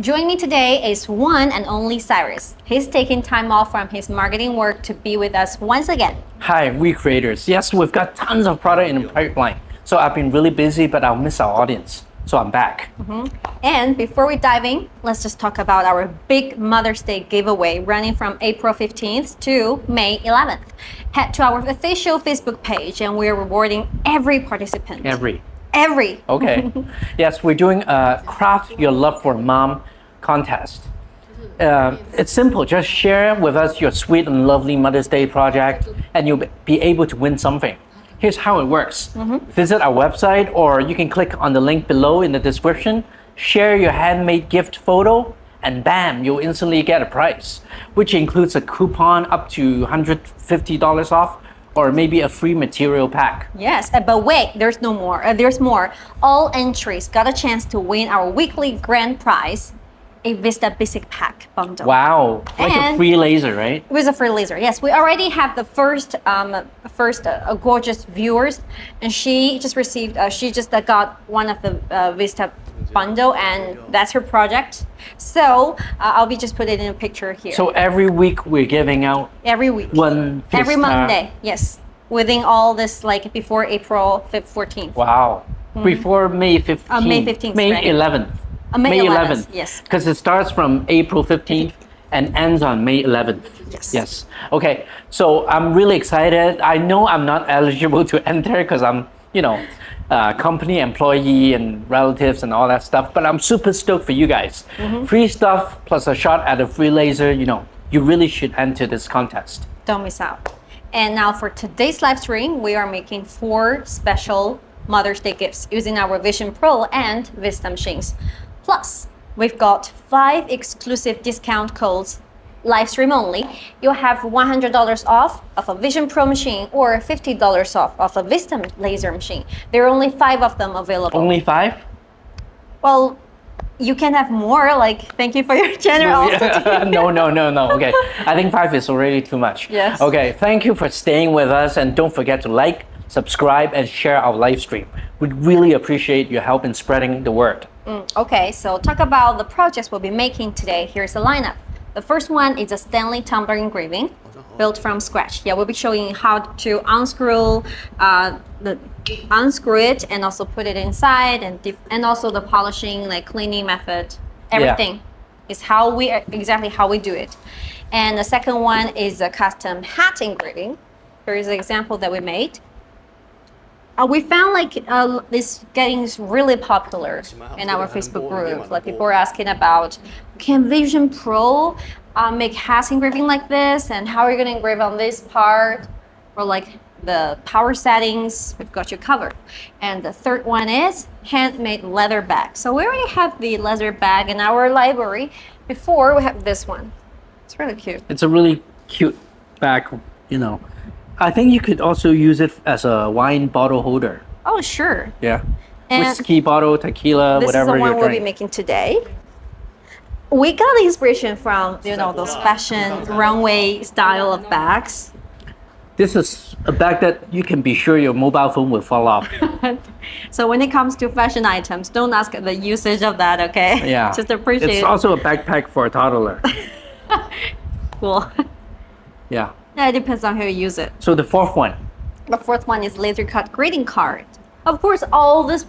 Joining me today is one and only Cyrus. He's taking time off from his marketing work to be with us once again. Hi, WeCreators. Yes, we've got tons of product in the pipeline. So I've been really busy, but I'll miss our audience. So I'm back. And before we dive in, let's just talk about our big Mother's Day giveaway running from April 15th to May 11th. Head to our official Facebook page and we're rewarding every participant. Every. Okay. Yes, we're doing a Craft Your Love for Mom contest. It's simple. Just share with us your sweet and lovely Mother's Day project and you'll be able to win something. Here's how it works. Visit our website or you can click on the link below in the description, share your handmade gift photo, and bam, you'll instantly get a prize, which includes a coupon up to $150 off or maybe a free material pack. Yes, but wait, there's no more. There's more. All entries got a chance to win our weekly grand prize, a Vista Basic Pack bundle. Wow, like a free laser, right? With a free laser, yes. We already have the first gorgeous viewers, and she just received, she just got one of the Vista bundle, and that's her project. So I'll be just putting it in a picture here. So every week we're giving out every week, one Vista. Every Monday, yes. Within all this, like before April 14th. Wow. Before May 15th. May 15th, May right? 11th. May 11th, yes. Because it starts from April 15th and ends on May 11th. Yes. Yes. Okay. So I'm really excited. I know I'm not eligible to enter because I'm, company employee and relatives and all that stuff, but I'm super stoked for you guys. Free stuff plus a shot at a free laser, you really should enter this contest. Don't miss out. And now for today's live stream, we are making 4 special Mother's Day gifts using our Vision Pro and Vista machines. Plus, we've got 5 exclusive discount codes, live stream only. You'll have $100 off of a Vision Pro machine or $50 off of a Vista laser machine. There are only 5 of them available. Only 5? Well, you can have more, thank you for your generosity. No. Okay, I think 5 is already too much. Yes. Okay, thank you for staying with us and don't forget to like, subscribe, and share our live stream. We'd really appreciate your help in spreading the word. Okay, so talk about the projects we'll be making today. Here's the lineup. The first one is a Stanley Tumbler engraving built from scratch. Yeah, we'll be showing how to unscrew it and also put it inside and also the polishing, cleaning method. Everything is exactly how we do it. And the second one is a custom hat engraving. Here is an example that we made. We found this getting really popular in our Facebook group. People are asking about, can Vision Pro make hat engraving like this? And how are you going to engrave on this part? Or the power settings, we've got you covered. And the third one is Handmade Leather Bag. So we already have the leather bag in our library. Before we have this one. It's really cute. It's a really cute bag, I think you could also use it as a wine bottle holder. Oh, sure. Yeah. And whiskey bottle, tequila, whatever you're drinking. This is the one we'll be making today. We got the inspiration from, those fashion runway style of bags. This is a bag that you can be sure your mobile phone will fall off. So when it comes to fashion items, don't ask the usage of that, okay? Yeah. Just appreciate it. It's also a backpack for a toddler. Cool. Yeah. Yeah, it depends on how you use it. So the fourth one. The fourth one is laser cut greeting card. Of course, all these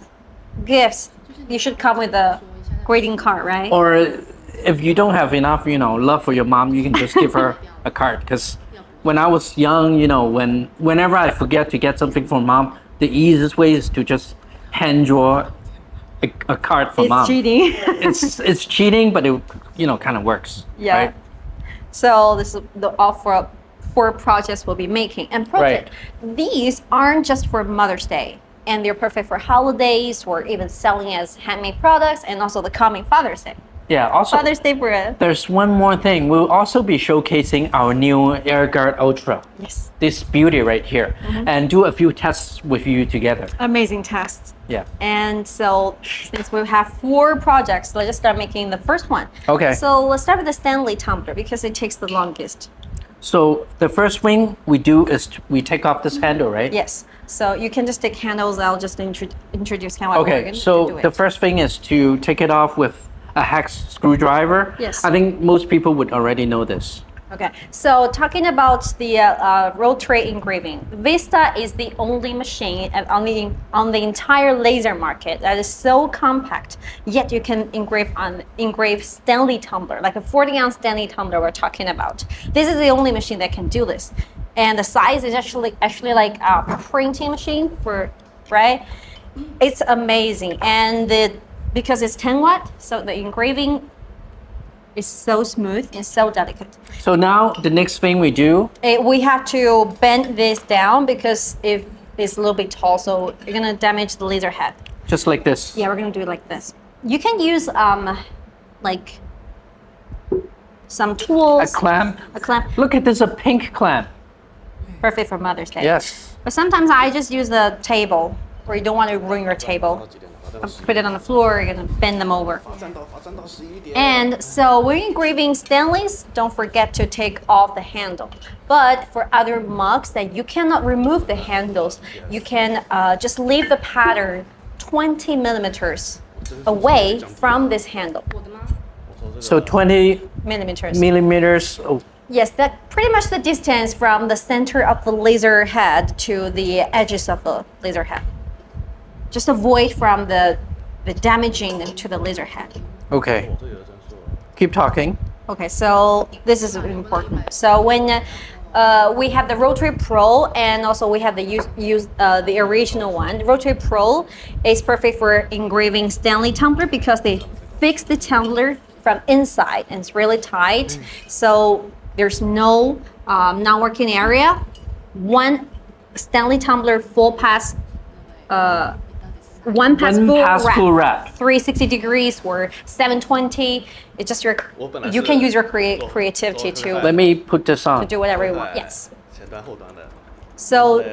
gifts, you should come with a greeting card, right? Or if you don't have enough, love for your mom, you can just give her a card. Because when I was young, whenever I forget to get something for mom, the easiest way is to just hand draw a card for mom. It's cheating. it's cheating, but it kind of works. Yeah. Right? So this is the offer. 4 projects we'll be making. And these aren't just for Mother's Day, and they're perfect for holidays or even selling as handmade products, and also the coming Father's Day. Yeah, also Father's Day bread. There's one more thing. We'll also be showcasing our new AirGuard Ultra. Yes. This beauty right here, and do a few tests with you together. Amazing tests. Yeah. And so since we have 4 projects, let's just start making the first one. Okay. So let's start with the Stanley Tumbler because it takes the longest. So the first thing we do is we take off this handle, right? Yes. So you can just take handles. I'll just introduce how we're Okay, going to so do it. the first thing is to take it off with a hex screwdriver. Yes. I think most people would already know this. Okay, so talking about the rotary engraving, Vista is the only machine on the entire laser market that is so compact, yet you can engrave Stanley Tumbler, like a 40-ounce Stanley Tumbler we're talking about. This is the only machine that can do this. And the size is actually like a printing machine right? It's amazing. And because it's 10 watt, so the engraving is so smooth and so delicate. So now the next thing we do, We have to bend this down because if it's a little bit tall, so you're gonna damage the laser head. just like this. Yeah, we're gonna do it like this. You can use like some tools. A clamp. A clamp. Look at this, a pink clamp. Perfect for Mother's Day. Yes. But sometimes I just use the table where you don't want to ruin your table. Put it on the floor, you're gonna bend them over. And so when you're engraving Stanleys, don't forget to take off the handle. But for other mugs that you cannot remove the handles, you can just leave the pattern 20 millimeters away from this handle. So 20 millimeters. Oh, Yes, that pretty much the distance from the center of the laser head to the edges of the laser head. Just avoid from the damaging to the laser head. okay. Keep talking. Okay, so this is important. So when we have the Rotary Pro and also we have the original one. Rotary Pro is perfect for engraving Stanley Tumbler because they fix the tumbler from inside and it's really tight. So there's no non-working area. One Stanley Tumbler full pass. One pass full wrap, 360 degrees or 720. It's just you can use your creativity to Let me put this on. do whatever you want. Yes. So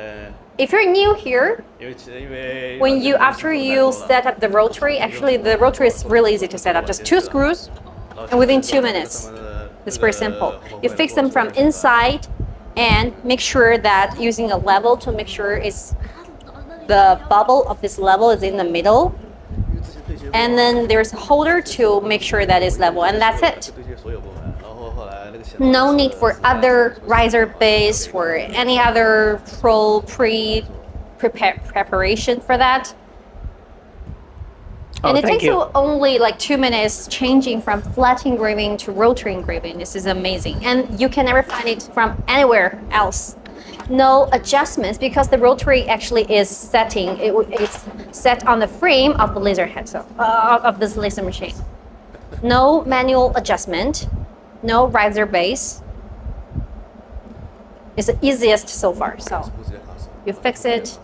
if you're new here, after you set up the rotary, actually the rotary is really easy to set up. Just 2 screws, and within 2 minutes, it's very simple. You fix them from inside, and make sure that using a level to make sure the bubble of this level is in the middle, and then there's a holder to make sure that it's level, and that's it. No need for other riser base or any other preparation for that. Oh, And it thank takes you. you only like 2 minutes changing from flat engraving to rotary engraving. This is amazing, and you can never find it from anywhere else. No adjustments because the rotary actually is it's set on the frame of the laser head, so of this laser machine. No manual adjustment, no riser base. It's the easiest so far. So you fix it.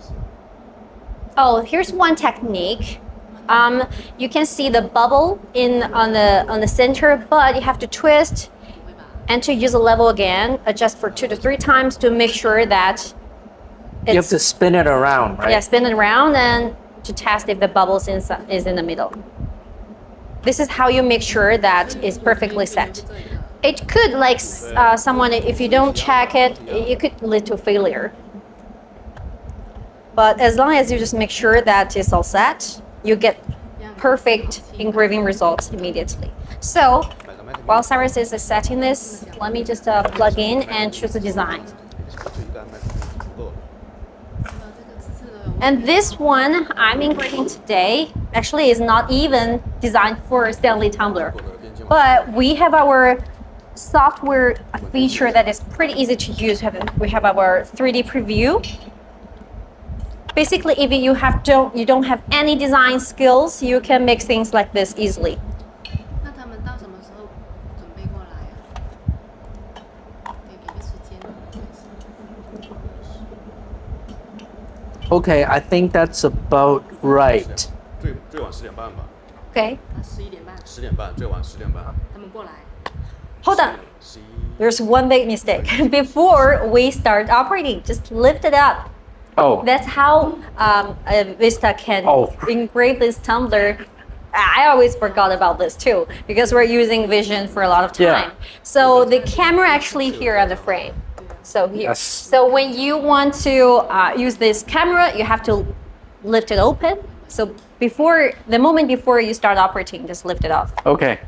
Oh, here's one technique. You can see the bubble on the center, but you have to twist and to use a level again, adjust for 2 to 3 times to make sure that You have to spin it around, right? Yeah, spin it around and to test if the bubbles is in the middle. This is how you make sure that it's perfectly set. It could, like someone, if you don't check it, it could lead to failure. But as long as you just make sure that it's all set, you get perfect engraving results immediately. So while Cyrus is setting this, let me just plug in and choose a design. And this one I'm engraving today actually is not even designed for Stanley Tumbler, but we have our software feature that is pretty easy to use. We have our 3D preview. Basically, if you don't have any design skills, you can make things like this easily. Okay, I think that's about right. Okay. Hold on. There's one big mistake. Before we start operating, just lift it up. Oh, That's how Vista can Oh. engrave this tumbler. I always forgot about this too because we're using Vision for a lot of time. Yeah. So the camera actually here on the frame. So here. Yes. So when you want to use this camera, you have to lift it open. So the moment before you start operating, just lift it off. Okay.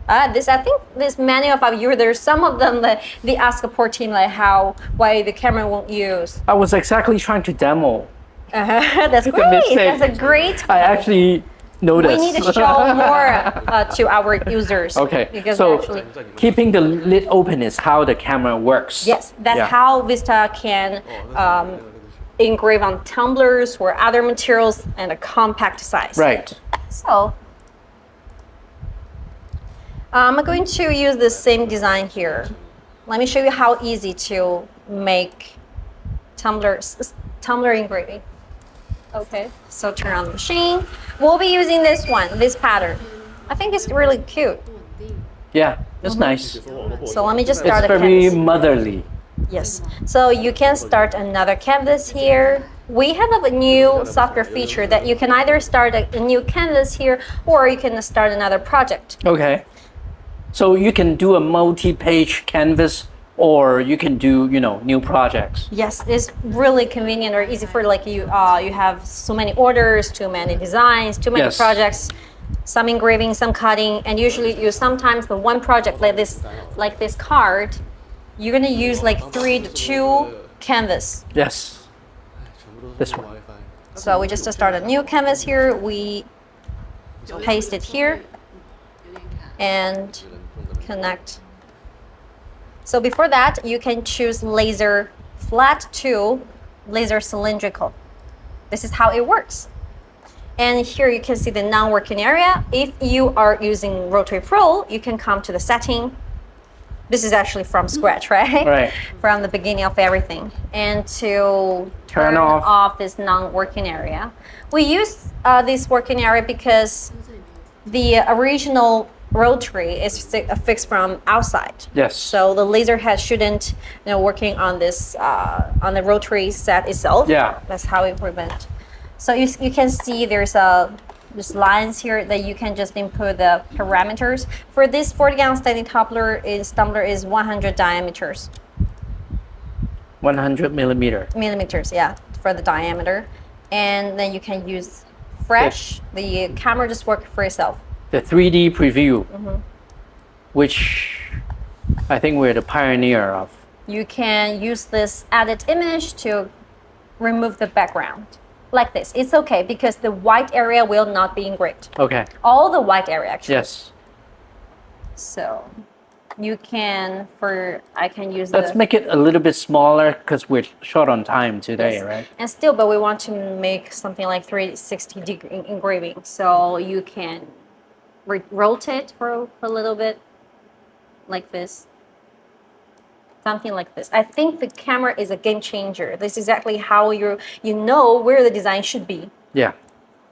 I think this many of our users, some of them they ask support team like why the camera won't use. I was exactly trying to demo. That's great. mistake. That's a great. I actually noticed. We need to show more to our users. Okay. Because So actually, keeping the lid open is how the camera works. yes, that's Yeah. how Vista can engrave on tumblers or other materials in a compact size. Right. So I'm going to use the same design here. Let me show you how easy to make tumbler engraving. Okay, so turn on the machine. We'll be using this pattern. I think it's really cute. Yeah, it's nice. So let me just start It's a very canvas. motherly. Yes. So you can start another canvas here. We have a new software feature that you can either start a new canvas here or you can start another project. Okay. So you can do a multi-page canvas, or you can do, new projects. Yes, it's really convenient or easy for like you have so many orders, too many designs, too many Yes. projects, some engraving, some cutting, and usually you sometimes the one project like this card, you're gonna use like 3 to 2 canvas. Yes. This one. So we just start a new canvas here. We paste it here and connect. So before that, you can choose laser flat to laser cylindrical. This is how it works. And here you can see the non-working area. If you are using Rotary Pro, you can come to the setting. This is actually from scratch, right? Right. From the beginning of everything. And to turn off this non-working area. We use this working area because the original rotary is fixed from outside. Yes. So the laser head shouldn't, working on this on the rotary set itself. Yeah. That's how we prevent. So you can see there's lines here that you can just input the parameters. For this 40-ounce Stanley Tumbler is 100 diameters. 100 Millimeters, yeah, for the diameter. And then you can use fresh. The camera just works for itself. The 3D preview, which I think we're the pioneer of. You can use this edit image to remove the background. Like this. It's okay because the white area will not be engraved. Okay. All the white area actually. Yes. So you can, I can use Let's make it a little bit smaller because we're short on time today, right? And still, but we want to make something like 360-degree engraving. So you can rotate for a little bit like this. Something like this. I think the camera is a game changer. This is exactly how you know where the design should be. Yeah.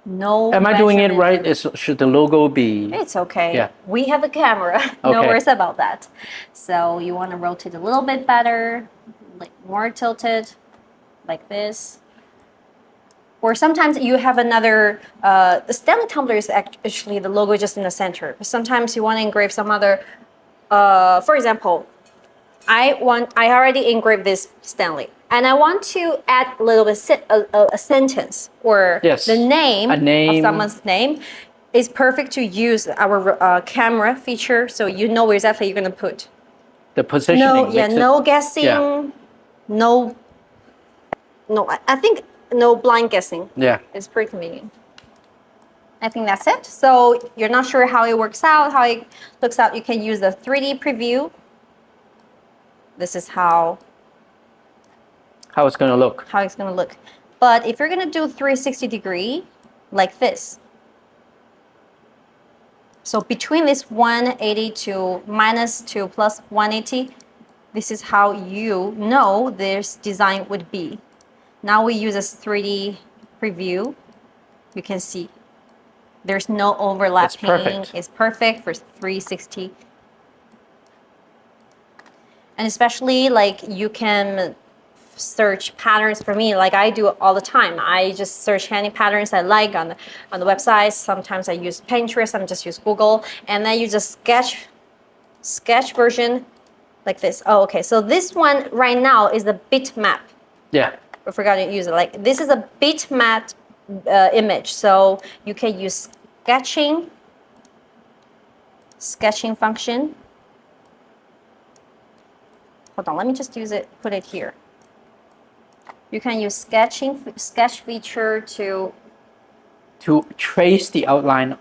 No. Am I doing it measurement. right? Should the logo be? It's okay. Yeah. We have a camera. No Okay. worries about that. So you want to rotate a little bit better, like more tilted, like this. Or sometimes you have another, the Stanley Tumbler is actually the logo just in the center. But sometimes you want to engrave some other, for example, I already engraved this Stanley, and I want to add a little bit a sentence or the name of someone's name. Is perfect to use our camera feature, so you know where exactly you're gonna put. The positioning. No guessing. Yeah. No. I think no blind guessing. Yeah. It's pretty convenient. I think that's it. So you're not sure how it works out, how it looks out. You can use the 3D preview. This is how it's going to look. How it's going to look. But if you're going to do 360-degree, like this. So between this 180 to minus to plus 180, this is how you know this design would be. Now we use a 3D preview. You can see there's no overlapping. It's perfect. It's perfect for 360. And especially like you can search patterns. For me, like I do all the time. I just search any patterns I like on the website. Sometimes I use Pinterest, sometimes just use Google, and then use a sketch version like this. Oh, okay. So this one right now is the bitmap. Yeah. I forgot to use it. Like this is a bitmap image. So you can use sketching function. Hold on, let me just put it here. You can use sketch feature to trace the outline.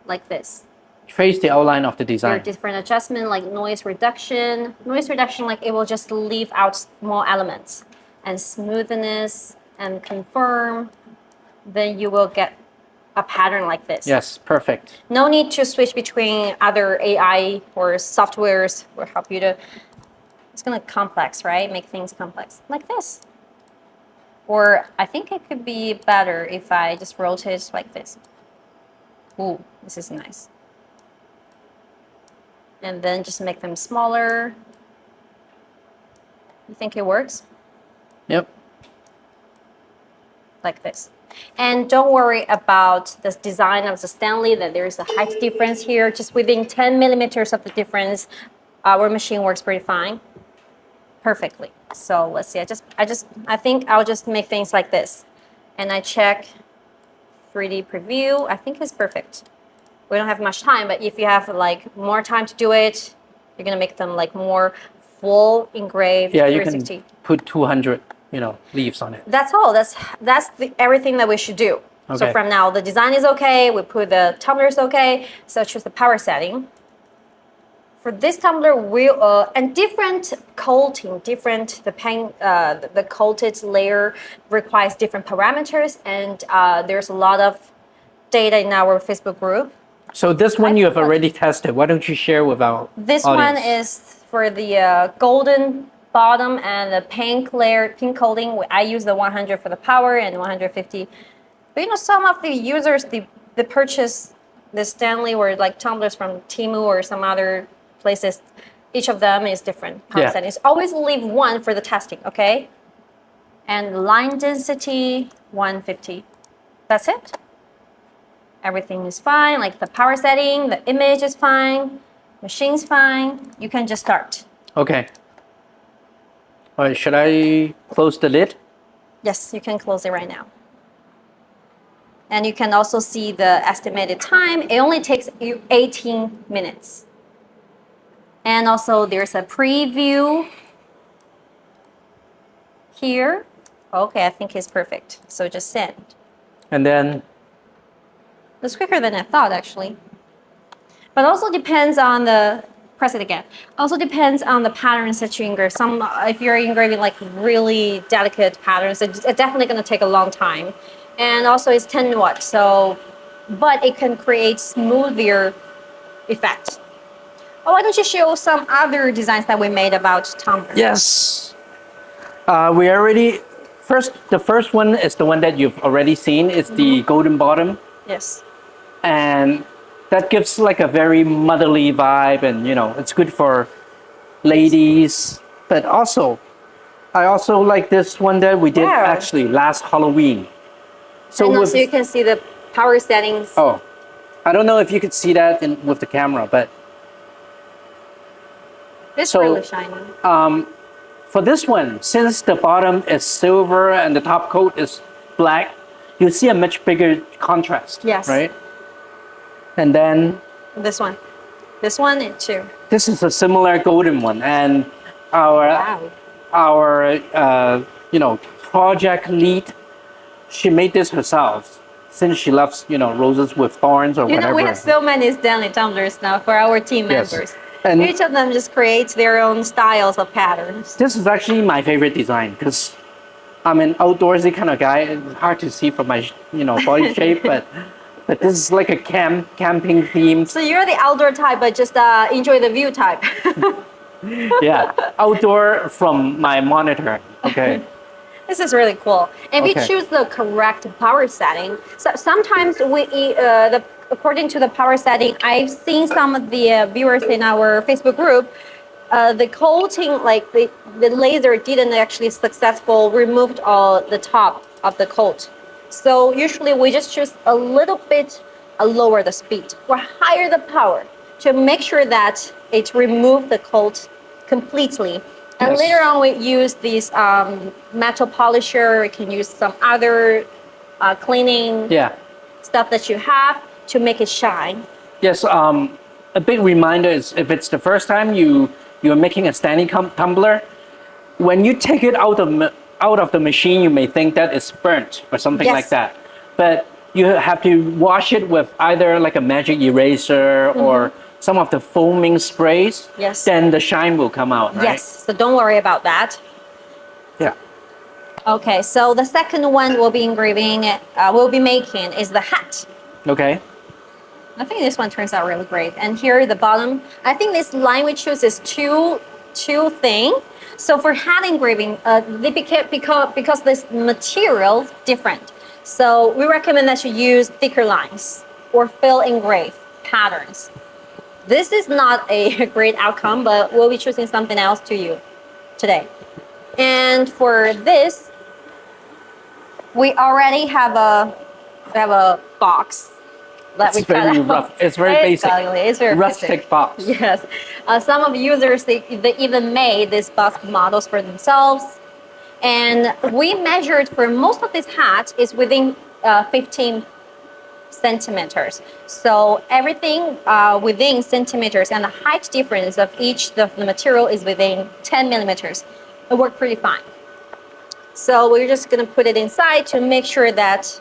Like this. Trace the outline of the There are design. different adjustments like noise reduction. Noise reduction, like it will just leave out small elements. And smoothness and confirm. Then you will get a pattern like this. Yes, perfect. No need to switch between other AI or softwares will help you to. It's gonna complex, right? Make things complex like this. Or I think it could be better if I just rotate like this. Ooh, this is nice. And then just make them smaller. You think it works? Yep. Like this. And don't worry about the design of the Stanley, that there is a height difference here. Just within 10 millimeters of the difference, our machine works pretty fine. Perfectly. So let's see, I think I'll just make things like this. And I check 3D preview. I think it's perfect. We don't have much time, but if you have like more time to do it, you're gonna make them like more full engraved. Yeah, you 360. can put 200, leaves on it. That's all. That's everything that we should do. Okay. So from now, the design is okay. We put the tumbler is okay. So choose the power setting. For this tumbler, and different coating, the coated layer requires different parameters, and there's a lot of data in our Facebook group. So this one you have already tested. Why don't you share with our This audience? one is for the golden bottom and the pink coating. I use the 100 for the power and 150. But some of the users, they purchase the Stanley or like tumblers from Temu or some other places. Each of them is different power settings. Always leave one for the testing, okay? And line density 150. That's it. Everything is fine, like the power setting, the image is fine, machine's fine. You can just start. Okay. All right, should I close the lid? Yes, you can close it right now. And you can also see the estimated time. It only takes you 18 minutes. And also there's a preview here. Okay, I think it's perfect. So just send. And then It's quicker than I thought, actually. But also depends on press it again. Also depends on the patterns that you engrave. If you're engraving like really delicate patterns, it's definitely going to take a long time. And also it's 10 watts, but it can create smoother effect. Oh, why don't you show some other designs that we made about tumbler? yes, the first one is the one that you've already seen. It's the golden bottom. Yes. And that gives like a very motherly vibe, and it's good for ladies. But I also like this one that we did actually last Halloween. So you can see the power settings. Oh, I don't know if you could see that with the camera, but It's really shiny. For this one, since the bottom is silver and the top coat is black, you see a much bigger contrast. Yes. Right? And then This one and two. this is a similar golden one, and our project lead, she made this herself, since she loves roses with thorns or whatever. We have so many Stanley tumblers now for our team Yes. members. And each of them just creates their own styles of patterns. this is actually my favorite design because I'm an outdoorsy kind of guy. It's hard to see from my body shape, but this is like a camping theme. So you're the outdoor type, but just enjoy the view type. Yeah, outdoor from my monitor. Okay. This is really cool. And we Okay. choose the correct power setting. So sometimes according to the power setting, I've seen some of the viewers in our Facebook group, the coating, like the laser didn't actually removed all the top of the coat. So usually we just choose a little bit lower the speed or higher the power to make sure that it removes the coat completely. And Yes. later on we use this metal polisher. We can use some other cleaning stuff that you have to make it shine. Yes, a big reminder is if it's the first time you're making a Stanley tumbler, when you take it out of the machine, you may think that it's burnt or something like that. But you have to wash it with either like a magic eraser or some of the foaming sprays. Yes. Then the shine will come out, right? Yes, so don't worry about that. Yeah. Okay, so the second one we'll be making is the hat. Okay. I think this one turns out really great. And here at the bottom, I think this line we choose is too thin. So for hat engraving, because this material is different. So we recommend that you use thicker lines or fill engrave patterns. This is not a great outcome, but we'll be choosing something else to you today. And for this, we already have a box. It's very rough. It's very basic. It's very rustic basic box. Yes. Some of users, they even made these box models for themselves. And we measured for most of this hat is within 15 centimeters. So everything within centimeters, and the height difference of each the material is within 10 millimeters. It worked pretty fine. So we're just going to put it inside to make sure that,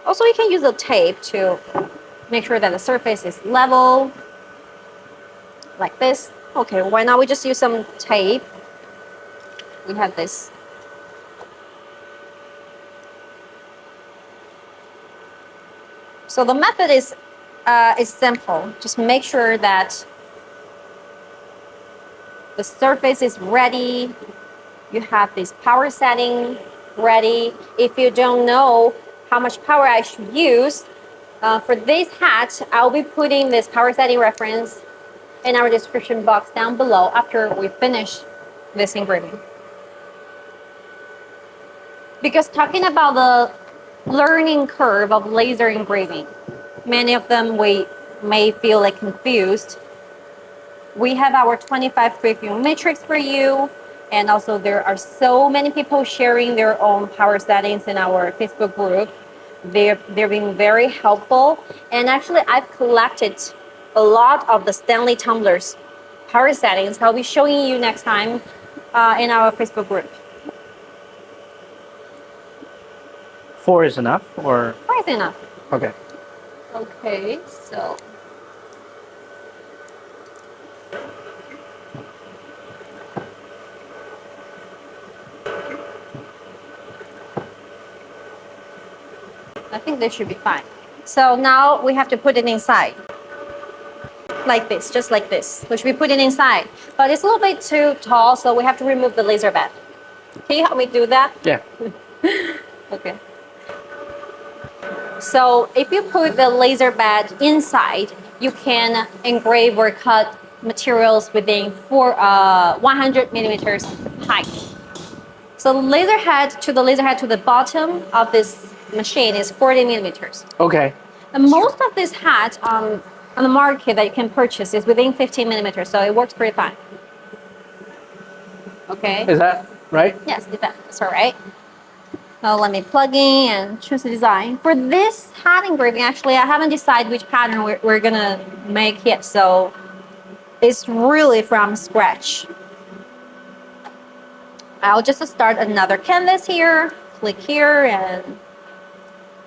also you can use a tape to make sure that the surface is level, like this. Okay, why not we just use some tape? We have this. So the method is simple. Just make sure that the surface is ready. You have this power setting ready. If you don't know how much power I should use, for this hat, I'll be putting this power setting reference in our description box down below after we finish this engraving. Because talking about the learning curve of laser engraving, many of them may feel like confused. We have our 25 preview matrix for you, and also there are so many people sharing their own power settings in our Facebook group. They're being very helpful, and actually I've collected a lot of the Stanley Tumblers power settings. I'll be showing you next time in our Facebook group. 4 is enough, or? 4 is enough. Okay. Okay, so. I think this should be fine. So now we have to put it inside. Like this, just like this. Which we put it inside. But it's a little bit too tall, so we have to remove the laser bed. Can you help me do that? Yeah. Okay. So if you put the laser bed inside, you can engrave or cut materials within 100 millimeters height. So the laser head to the bottom of this machine is 40 millimeters. Okay. And most of this hat on the market that you can purchase is within 15 millimeters, so it works pretty fine. Okay. Is that right? Yes, that's all right. Now let me plug in and choose the design. For this hat engraving, actually, I haven't decided which pattern we're gonna make yet, so it's really from scratch. I'll just start another canvas here, click here, and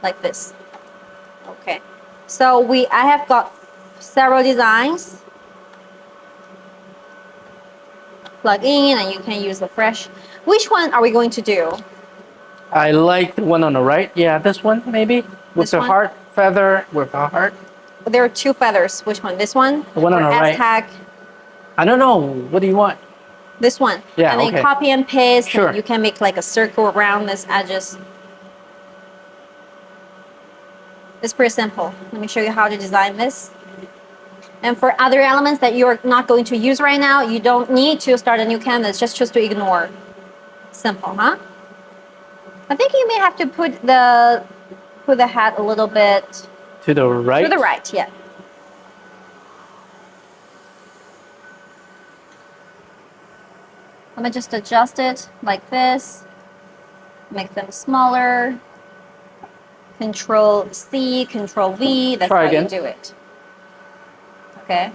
like this. Okay. So I have got several designs. Plug in, and you can use the fresh. Which one are we going to do? I like the one on the right. Yeah, this one maybe with the heart feather with a heart. There are 2 feathers. Which one? This one? The one on the right. Aztec? I don't know. What do you want? This one. Yeah, and then okay. Copy and paste. Sure. And you can make like a circle around this edges. It's pretty simple. Let me show you how to design this. And for other elements that you're not going to use right now, you don't need to start a new canvas. Just choose to ignore. Simple, huh? I think you may have to put the hat a little bit to the right. To the right, yeah. Let me just adjust it like this. Make them smaller. You Control C, Control V. That's Try how again. you do it. Okay.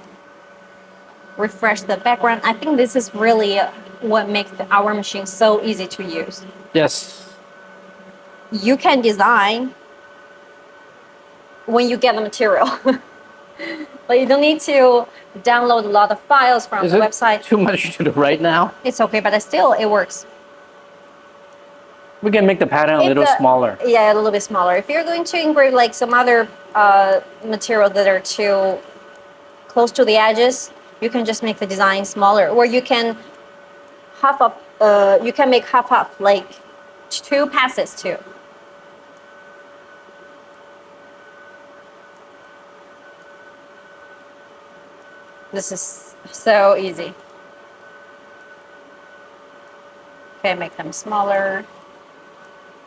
Refresh the background. I think this is really what makes our machine so easy to use. Yes. You can design when you get the material. But you don't need to download a lot of files from Is the it website. too much to do right now? It's okay, but still it works. We can make the pattern a little smaller. Yeah, a little bit smaller. If you're going to engrave like some other material that are too close to the edges, you can just make the design smaller, or you can half up. You can make half up, like 2 passes too. This is so easy. Okay, make them smaller.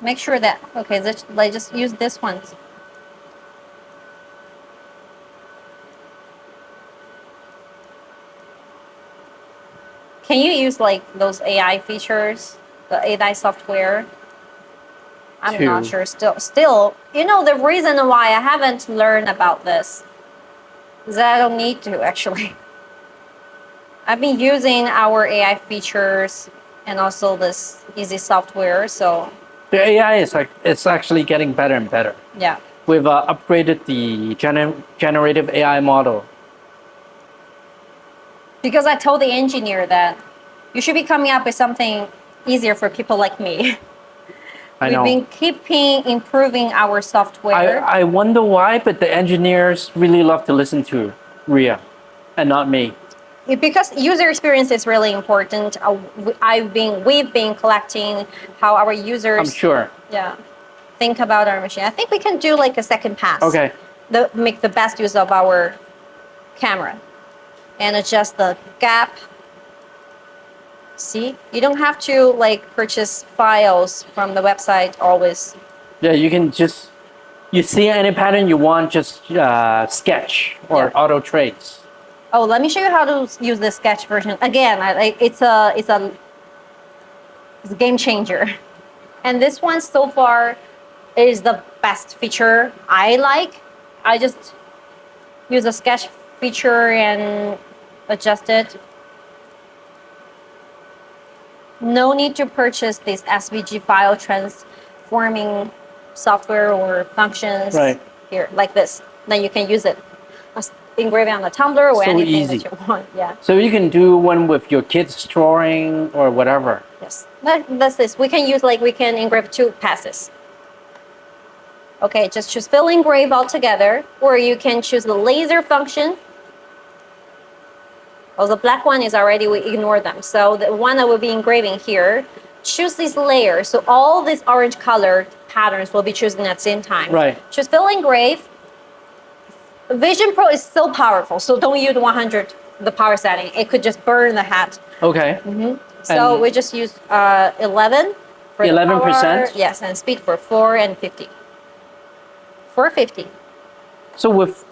Make sure that, okay, let's just use this one. Can you use like those AI features, the AI software? I'm not sure. Still, you know, the reason why I haven't learned about this is that I don't need to actually. I've been using our AI features and also this easy software, so. The AI is like, it's actually getting better and better. Yeah. We've upgraded the generative AI model. Because I told the engineer that you should be coming up with something easier for people like me. I know. We've been improving our software. I wonder why, but the engineers really love to listen to Ria and not me. Because user experience is really important. We've been collecting how our users. I'm sure. Yeah. Think about our machine. I think we can do like a second pass. Okay. Make the best use of our camera and adjust the gap. See, you don't have to like purchase files from the website always. Yeah, you can just, you see any pattern you want, just sketch or auto trace. Oh, let me show you how to use the sketch version. Again, it's a game changer. And this one so far is the best feature I like. I just use a sketch feature and adjust it. No need to purchase this SVG file transforming software or functions here like this. Then you can use it. Engrave it on the tumbler or so anything easy. that you want. Yeah. So you can do one with your kids drawing or whatever. Yes. That's this. We can engrave 2 passes. Okay, just choose fill engrave altogether, or you can choose the laser function. Oh, the black one is already, we ignore them. So the one that will be engraving here, choose this layer. So all these orange colored patterns will be chosen at the same time. Right. Choose fill engrave. Vision Pro is so powerful, so don't use 100, the power setting. It could just burn the hat. Okay. So we just use 11 for 11%? Yes, and speed for 4 and 50. 450. So with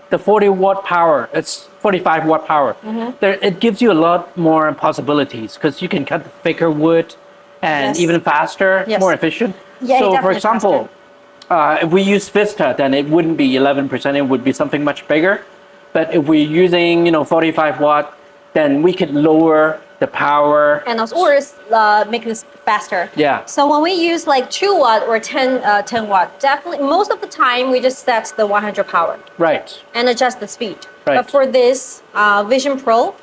the 40-watt power, it's 45-watt power. It gives you a lot more possibilities because you can cut thicker wood and even faster, more efficient. Yeah, so for example, if we use Vista, then it wouldn't be 11%, it would be something much bigger. But if we're using, 45 watt, then we could lower the power. And also, make this faster. Yeah. So when we use like 2 watt or 10 watt, definitely, most of the time we just set the 100 power. Right. And adjust the speed. Right. But for this Vision Pro,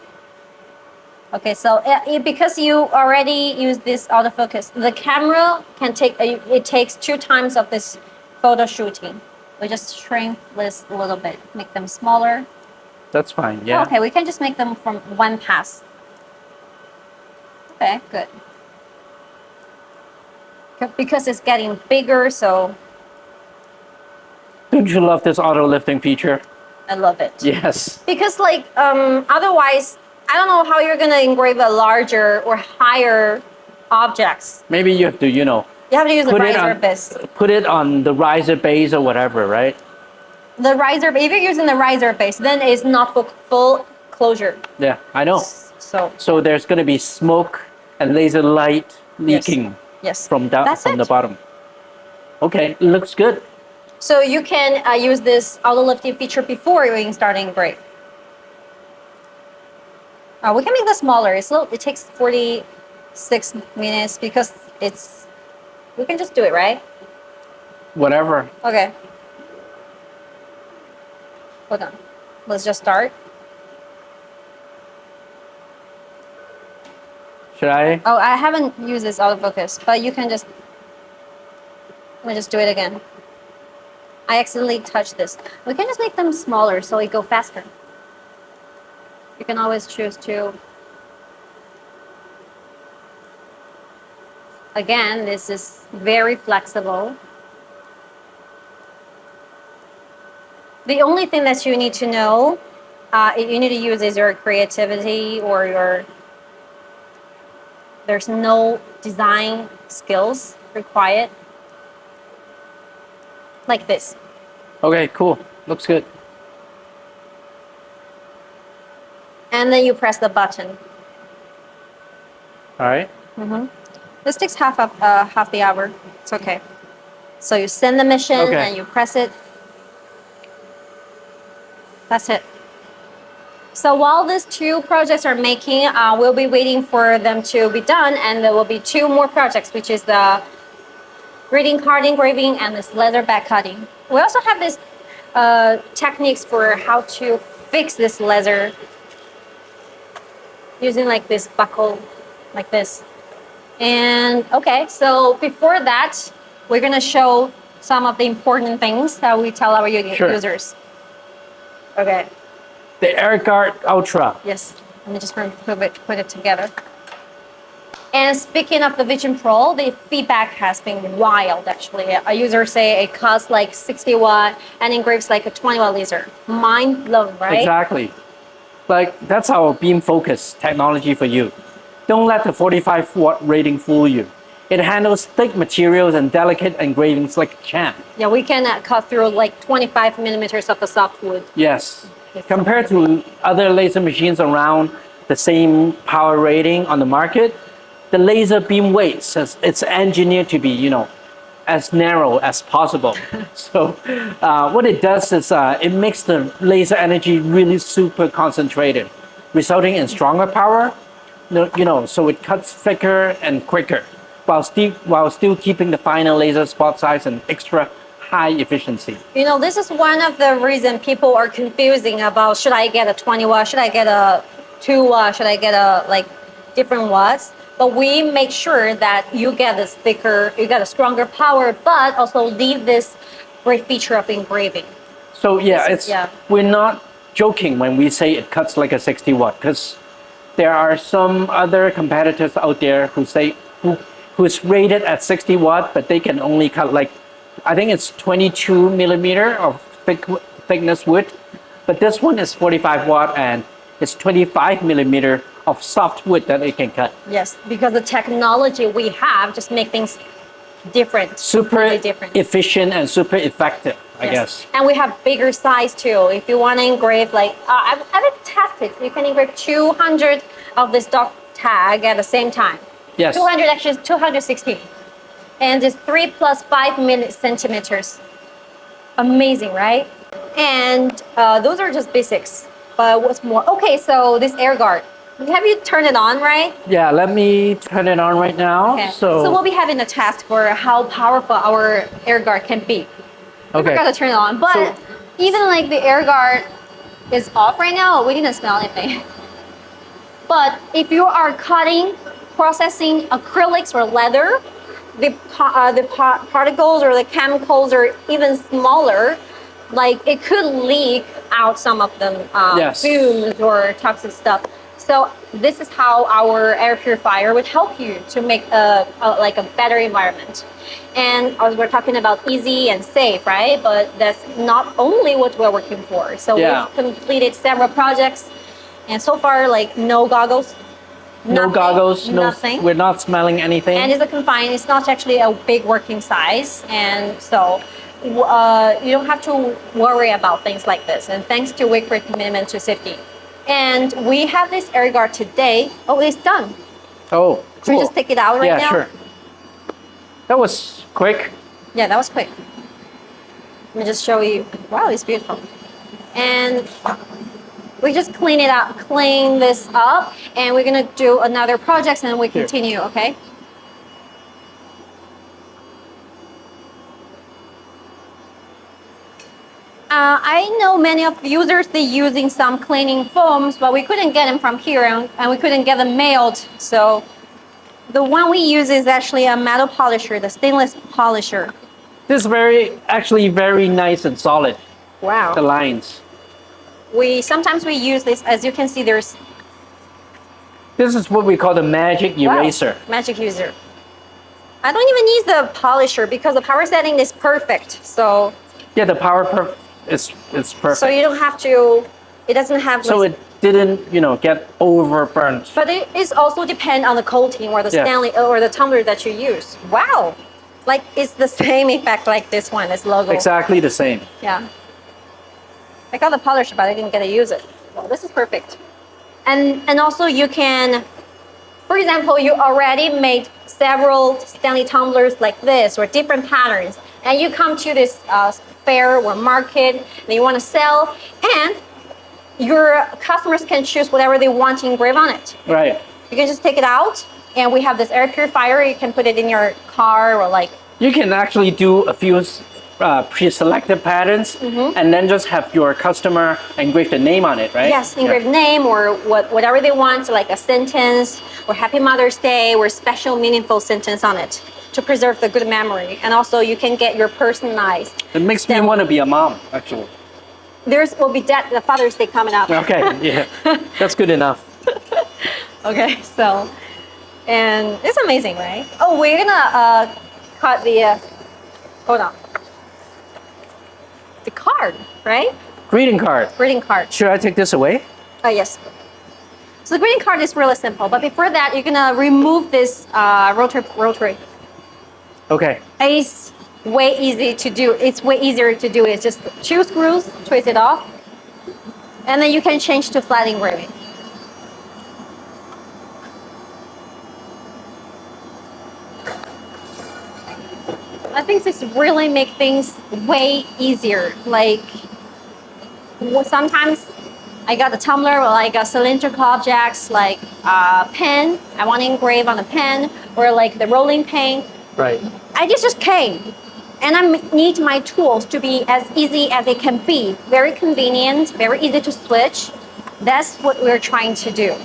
okay, so because you already use this autofocus, the camera can take, it takes 2 times of this photo shooting. We just shrink this a little bit, make them smaller. That's fine, yeah. Okay, we can just make them from 1 pass. Okay, good. Because it's getting bigger, so. Don't you love this auto lifting feature? I love it. Yes. Because like, otherwise, I don't know how you're gonna engrave a larger or higher objects. Maybe you have to, You have to use the riser base. Put it on the riser base or whatever, right? The riser, if you're using the riser base, then it's not full closure. Yeah, I know. So there's going to be smoke and laser light leaking yes. from the bottom. Okay, looks good. So you can use this auto lifting feature before you start to engrave. We can make this smaller. It takes 46 minutes because we can just do it, right? Whatever. Okay. Hold on. Let's just start. Should I? Oh, I haven't used this autofocus, but you can just, let me just do it again. I accidentally touched this. We can just make them smaller so it go faster. You can always choose to. Again, this is very flexible. The only thing that you need to know, you need to use is your creativity or your, there's no design skills required. Like this. Okay, cool. Looks good. And then you press the button. All right. This takes half the hour. It's okay. So you send the mission and you press it. That's it. So while these two projects are making, we'll be waiting for them to be done, and there will be two more projects, which is the greeting card engraving and this leather bag cutting. We also have this techniques for how to fix this leather using like this buckle, like this. And okay, so before that, we're gonna show some of the important things that we tell our users. Okay. The AirGuard Ultra. Yes. Let me just put it together. And speaking of the Vision Pro, the feedback has been wild actually. A user say it costs like 60 watt and engraves like a 20 watt laser. Mind blown, right? Exactly. Like that's our beam focus technology for you. Don't let the 45 watt rating fool you. It handles thick materials and delicate engravings like a champ. Yeah, we can cut through like 25 millimeters of the soft wood. Yes. Compared to other laser machines around the same power rating on the market, the laser beam weights, it's engineered to be, you know, as narrow as possible. So what it does is it makes the laser energy really super concentrated, resulting in stronger power, you know, so it cuts thicker and quicker, while still keeping the final laser spot size and extra high efficiency. You know, this is one of the reasons people are confusing about, should I get a 20 watt, should I get a 2 watt, should I get a like different watts? But we make sure that you get this thicker, you get a stronger power, but also leave this great feature of engraving. So yeah, we're not joking when we say it cuts like a 60 watt, because there are some other competitors out there who say, who's rated at 60 watt, but they can only cut like, I think it's 22 millimeter of thickness wood, but this one is 45 watt and it's 25 millimeter of soft wood that it can cut. Yes, because the technology we have just make things different. Super different. Efficient and super effective, I guess. And we have bigger size too. If you want to engrave like, I've tested, you can engrave 200 of this dog tag at the same time. Yes. 200, actually 216. And it's 3 plus 5 centimeters. Amazing, right? And those are just basics. But what's more? Okay, so this AirGuard. Have you turned it on, right? Yeah, let me turn it on right now. Okay. So we'll be having a test for how powerful our AirGuard can be. I forgot to turn it on, but even like the AirGuard is off right now, we didn't smell anything. But if you are cutting, processing acrylics or leather, the particles or the chemicals are even smaller. Like it could leak out some of them fumes or toxic stuff. So this is how our air purifier would help you to make a better environment. And as we're talking about easy and safe, right? But that's not only what we're working for. So we've completed several projects, and so far, like no goggles. No goggles, nothing. We're not smelling anything. And it's a confined, it's not actually a big working size. And so you don't have to worry about things like this. And thanks to WeCreat commitment to safety. And we have this AirGuard today. Oh, it's done. Oh, cool. Should we just take it out now? Yeah, sure. That was quick. Yeah, that was quick. Let me just show you. Wow, it's beautiful. And we just clean it up, clean this up, and we're gonna do another project and we continue, okay? I know many of the users, they're using some cleaning foams, but we couldn't get them from here and we couldn't get them mailed. So the one we use is actually a metal polisher, the stainless polisher. This is actually very nice and solid. Wow. The lines. Sometimes we use this, as you can see, this is what we call the magic eraser. Wow, magic user. I don't even need the polisher because the power setting is perfect. So yeah, the power is perfect. So you don't have to. It doesn't have. So it didn't, get overburnt. But it is also depend on the coating or the Stanley or the tumbler that you use. Wow, like it's the same effect like this one. This logo. Exactly the same. Yeah. I got the polisher, but I didn't get to use it. Well, this is perfect. And also you can, for example, you already made several Stanley tumblers like this or different patterns, and you come to this fair or market and you want to sell, and your customers can choose whatever they want to engrave on it. Right. You can just take it out, and we have this air purifier. You can put it in your car or like. You can actually do a few pre-selected patterns and then just have your customer engrave the name on it, right? Yes, engrave name or whatever they want, so like a sentence or Happy Mother's Day or special meaningful sentence on it to preserve the good memory. And also you can get your personalized. It makes me want to be a mom, actually. Will be the Father's Day coming up. Okay, yeah, that's good enough. Okay, so, and it's amazing, right? Oh, we're gonna cut the, hold on. The card, right? Greeting card. Greeting card. Should I take this away? Yes. So the greeting card is really simple, but before that, you're gonna remove this rotary. Okay. It's way easy to do. It's way easier to do. It's just 2 screws, twist it off, and then you can change to flat engraving. I think this really make things way easier. Like sometimes I got the tumbler or like a cylindrical objects like a pen. I want to engrave on a pen or like the rolling pin. Right. I just came and I need my tools to be as easy as they can be. Very convenient, very easy to switch. That's what we're trying to do.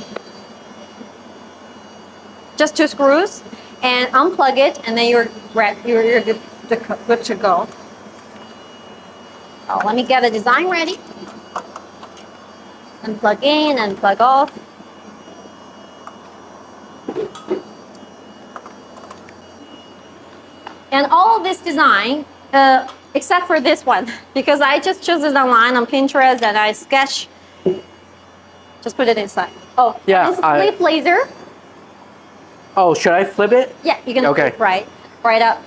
Just 2 screws and unplug it, and then you're good to go. Oh, let me get the design ready. And plug in and plug off. And all of this design, except for this one, because I just chose it online on Pinterest and I sketch. Just put it inside. Oh, yeah. This is flip laser. Oh, should I flip it? Yeah, you can flip right up.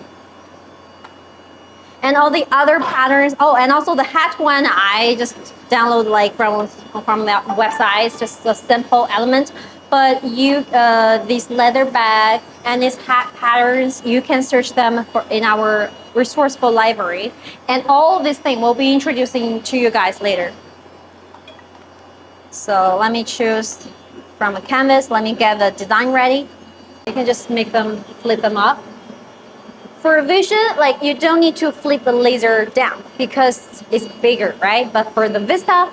And all the other patterns. Oh, and also the hat one, I just download like from that website. It's just a simple element. But these leather bag and these hat patterns, you can search them in our resourceful library. And all this thing we'll be introducing to you guys later. So let me choose from a canvas. Let me get the design ready. You can just flip them up. For Vision, like you don't need to flip the laser down because it's bigger, right? But for the Vista,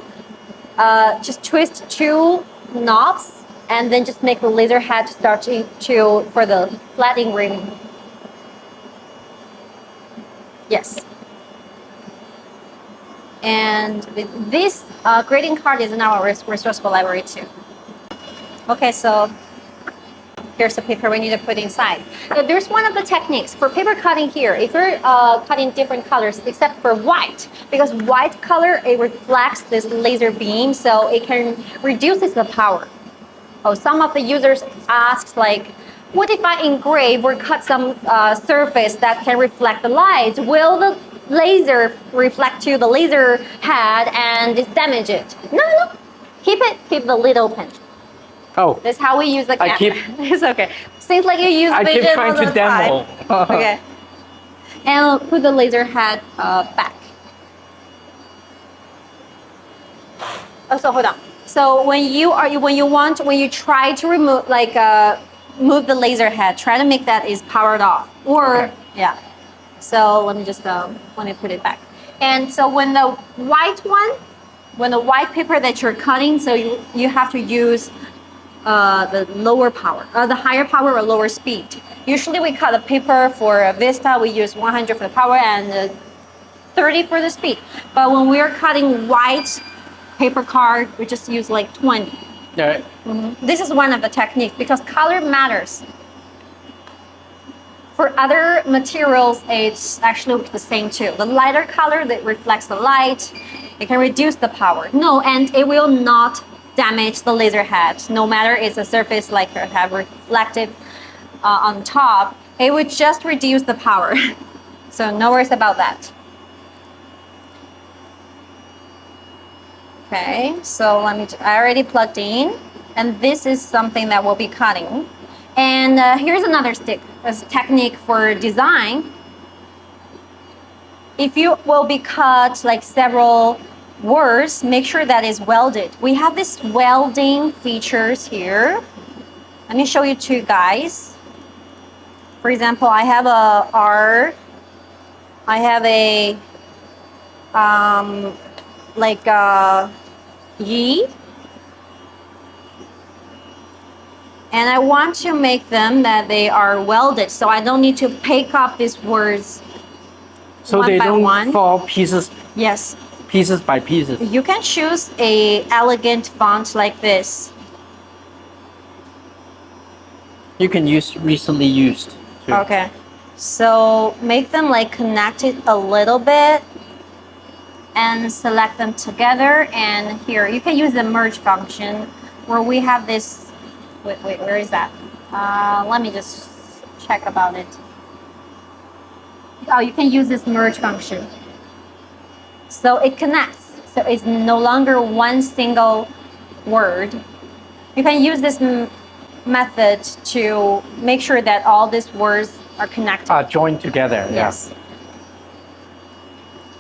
just twist 2 knobs and then just make the laser head start for the flat engraving. Yes. And this grading card is in our resourceful library too. Okay, so here's the paper we need to put inside. There's one of the techniques for paper cutting here. If you're cutting different colors, except for white, because white color, it reflects this laser beam, so it can reduces the power. Oh, some of the users asked like, what if I engrave or cut some surface that can reflect the light? Will the laser reflect to the laser head and just damage it? No. Keep the lid open. Oh. That's how we use the camera. It's okay. Seems like you use Vision. I keep trying to demo. Okay. And put the laser head back. Oh, so hold on. So when you try to remove move the laser head, try to make that is powered off. Or yeah. So let me just let me put it back. And so when the white paper that you're cutting, so you have to use the lower power, the higher power or lower speed. Usually we cut the paper for Vista, we use 100 for the power and 30 for the speed. But when we're cutting white paper card, we just use like 20. All right. This is one of the techniques because color matters. For other materials, it's actually the same too. The lighter color that reflects the light, it can reduce the power. No, and it will not damage the laser head. No matter it's a surface like have reflective on top, it would just reduce the power. So no worries about that. Okay, so I already plugged in, and this is something that we'll be cutting. And here's another technique for design. If you will be cut like several words, make sure that is welded. We have this welding features here. Let me show you two guys. For example, I have a R. I have a like Y. And I want to make them that they are welded, so I don't need to pick up these words so one they by don't one. fall pieces. Yes. Pieces by pieces. You can choose a elegant font like this. You can use recently used too. Okay. So make them like connected a little bit and select them together. And here you can use the merge function where we have this. Wait, where is that? Let me just check about it. Oh, you can use this merge function. So it connects. So it's no longer one single word. You can use this method to make sure that all these words are connected. Joined together. Yes. Yeah.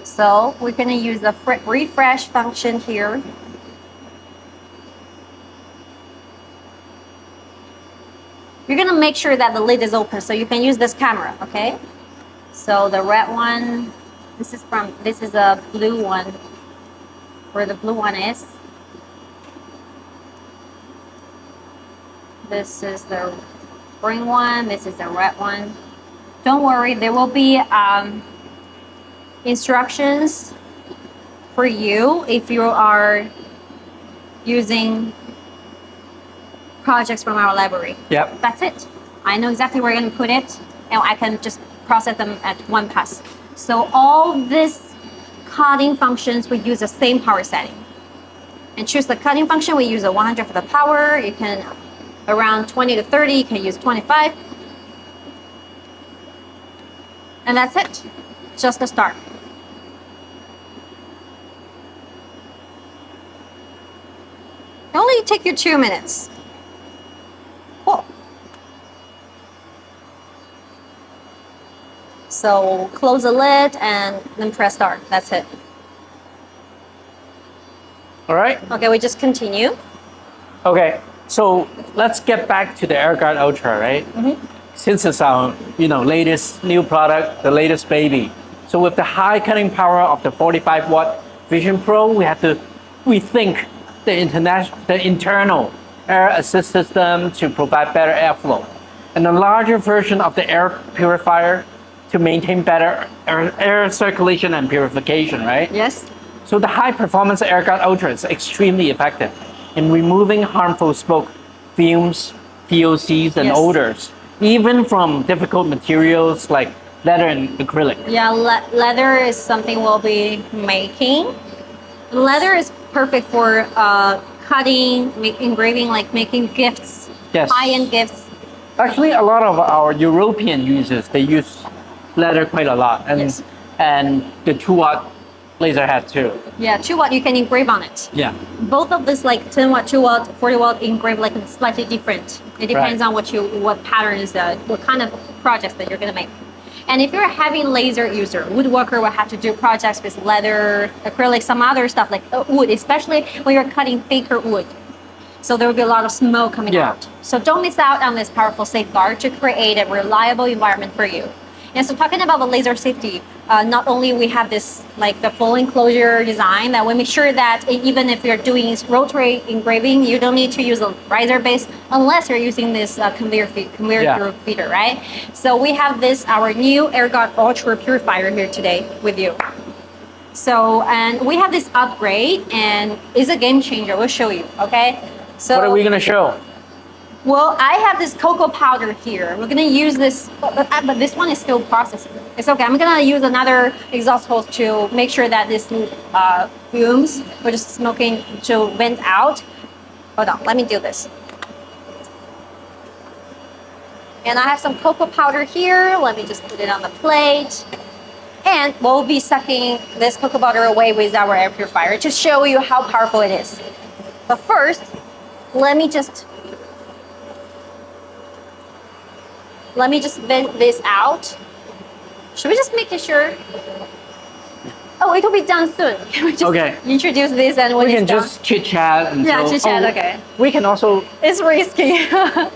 So we're going to use the refresh function here. You're going to make sure that the lid is open, so you can use this camera, okay? So the red one, this is a blue one, where the blue one is. This is the green one, this is the red one. Don't worry, there will be instructions for you if you are using projects from our library. Yep. That's it. I know exactly where I'm going to put it, and I can just process them at one pass. So all these cutting functions, we use the same power setting. And choose the cutting function, we use a 100 for the power. You can, around 20 to 30, you can use 25. And that's it. Just a start. It only take you 2 minutes. Cool. So close the lid and then press start. That's it. All right. Okay, we just continue. Okay, so let's get back to the AirGuard Ultra, right? Since it's our latest new product, the latest baby. So with the high cutting power of the 45-watt Vision Pro, we had to rethink the internal air assist system to provide better airflow, and a larger version of the air purifier to maintain better air circulation and purification, right? Yes. So the high performance AirGuard Ultra is extremely effective in removing harmful smoke, fumes, VOCs, and odors, even from difficult materials like leather and acrylic. Yeah, leather is something we'll be making. Leather is perfect for cutting, engraving, like making gifts, high-end gifts. Actually, a lot of our European users, they use leather quite a lot, and the 2-watt laser head too. Yeah, 2-watt, you can engrave on it. Yeah. Both of this, like 10-watt, 2-watt, 40-watt engrave, like slightly different. It depends on what pattern is what kind of projects that you're gonna make. And if you're a heavy laser user, woodworker will have to do projects with leather, acrylic, some other stuff like wood, especially when you're cutting thicker wood. So there will be a lot of smoke coming out. So don't miss out on this powerful safeguard to create a reliable environment for you. And so talking about the laser safety, not only we have this like the full enclosure design that we make sure that even if you're doing rotary engraving, you don't need to use a riser base unless you're using this conveyor feeder, right? So we have this, our new AirGuard Ultra purifier here today with you. So, and we have this upgrade and it's a game changer. We'll show you, okay? So what are we gonna show? Well, I have this cocoa powder here. We're gonna use this, but this one is still processing. It's okay. I'm gonna use another exhaust hose to make sure that this fumes, we're just smoking, to vent out. Hold on, let me do this. And I have some cocoa powder here. Let me just put it on the plate. And we'll be sucking this cocoa powder away with our air purifier to show you how powerful it is. But first, let me just vent this out. Should we just make sure? Oh, it'll be done soon. Can we just introduce this and when we can it's done? just chit chat and chit chat. Okay. We can also. It's risky.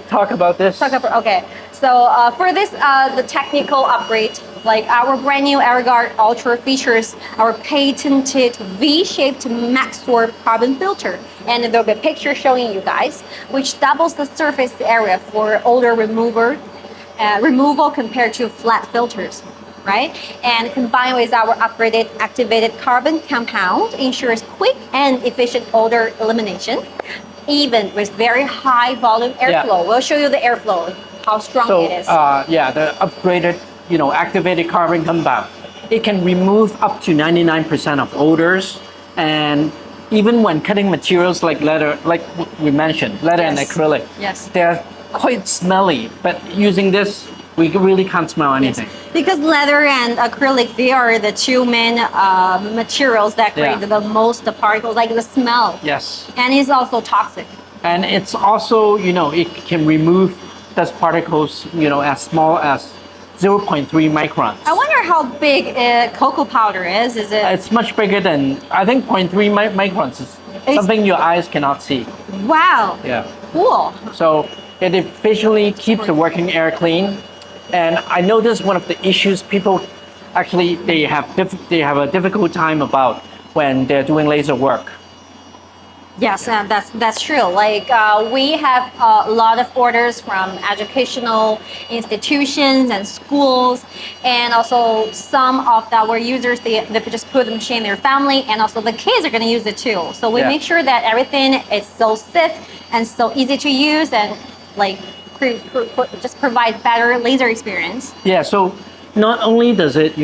talk about this. Okay. So for this, the technical upgrade, like our brand new AirGuard Ultra features our patented V-shaped max warp carbon filter, and there'll be a picture showing you guys, which doubles the surface area for odor removal compared to flat filters, right? And combined with our upgraded activated carbon compound ensures quick and efficient odor elimination, even with very high volume airflow. We'll show you the airflow, how strong it is. The upgraded, activated carbon compound, it can remove up to 99% of odors, and even when cutting materials like leather, like we mentioned, leather and acrylic, they're quite smelly, but using this, we really can't smell anything. Because leather and acrylic, they are the two main materials that create the most particles, like the smell. Yes. And it's also toxic. And it's also, it can remove dust particles, as small as 0.3 microns. I wonder how big cocoa powder is. Is it? It's much bigger than, I think 0.3 microns is something your eyes cannot see. Wow. Yeah. Cool. So it efficiently keeps the working air clean. And I know this is one of the issues people actually, they have a difficult time about when they're doing laser work. Yes, that's true. Like we have a lot of orders from educational institutions and schools, and also some of our users, they just put the machine in their family, and also the kids are going to use it too. So we make sure that everything is so safe and so easy to use, and like just provide better laser experience. Yeah. So not only does it,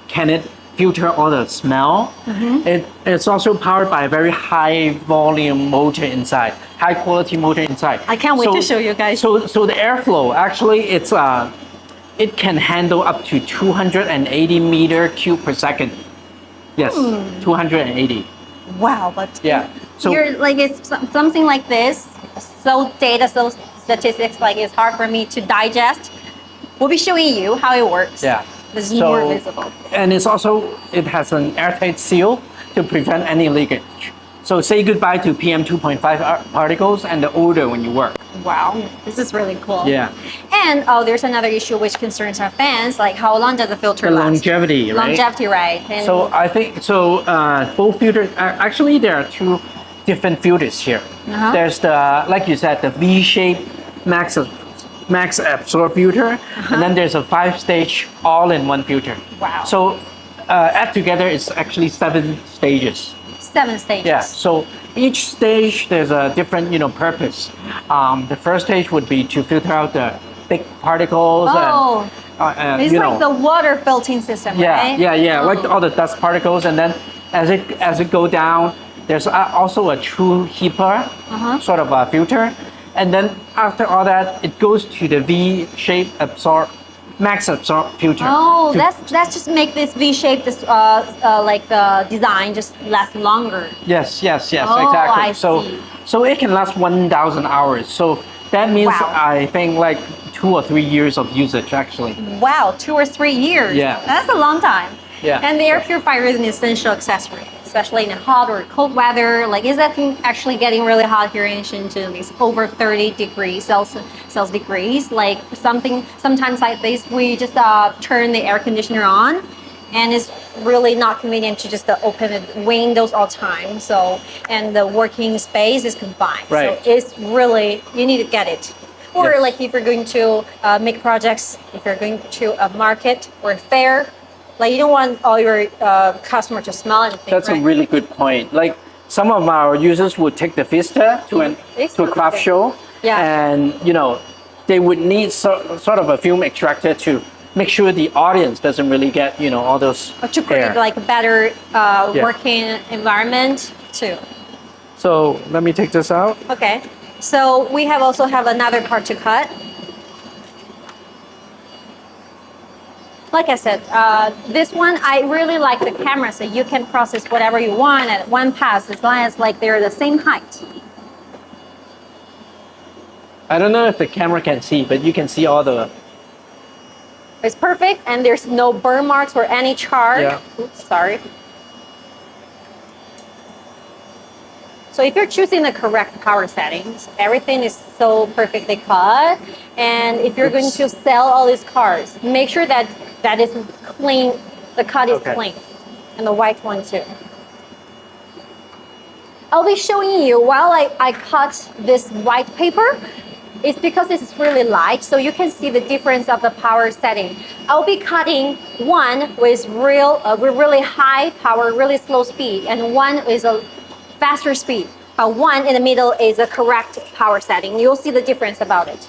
can it filter all the smell, it's also powered by a very high volume motor inside, high quality motor inside. I can't wait to show you guys. So the airflow, actually, it can handle up to 280 meter cube per second. Yes, 280. Wow, but so you're like, it's something like this, so statistics, like it's hard for me to digest. We'll be showing you how it works. Yeah. This is more visible. And it has an airtight seal to prevent any leakage. So say goodbye to PM 2.5 particles and the odor when you work. Wow, this is really cool. Yeah. And there's another issue which concerns our fans, like how long does the filter last? Longevity, right? Longevity, right. And so I think, both filters, actually there are two different filters here. There's the, like you said, the V-shaped max absorb filter, and then there's a 5-stage all-in-one filter. Wow. So add together it's actually 7 stages. 7 stages. Yeah. So each stage there's a different purpose. The first stage would be to filter out the big particles. It's like the water filtering system, right? Yeah. Like all the dust particles, and then as it go down, there's also a true HEPA sort of a filter. And then after all that, it goes to the V-shape max absorb filter. Oh, that's just make this V-shape, this like the design just last longer. Yes, Oh, exactly. I see. So it can last 1,000 hours. So that means I think like 2 or 3 years of usage actually. Wow, 2 or 3 years. Yeah. That's a long time. Yeah. And the air purifier is an essential accessory, especially in hot or cold weather. Like, it's actually getting really hot here in Shenzhen. It's over 30 degrees Celsius degrees. Like, sometimes like this, we just turn the air conditioner on, and it's really not convenient to just open the windows all the time. So, and the working space is confined. Right. So it's really, you need to get it. Or Yes. like if you're going to make projects, if you're going to a market or a fair, like you don't want all your customer to smell anything. That's right? a really good point. Like some of our users would take the Vista to a craft show, Yeah. and you know they would need sort of a film extractor to make sure the audience doesn't really get all those Or to create air. like a better working environment too. So let me take this out. Okay, so we also have another part to cut. Like I said, this one, I really like the camera, so you can process whatever you want at one pass, as long as like they're the same height. I don't know if the camera can see, but you can see all the. It's perfect, and there's no burn marks or any char. Yeah. Oops, sorry. So if you're choosing the correct power settings, everything is so perfectly cut. And if you're going to sell all these cars, make sure that is clean, the cut is clean. And the white one too. I'll be showing you while I cut this white paper. It's because this is really light, so you can see the difference of the power setting. I'll be cutting one with really high power, really slow speed, and one is a faster speed. But one in the middle is a correct power setting. You'll see the difference about it.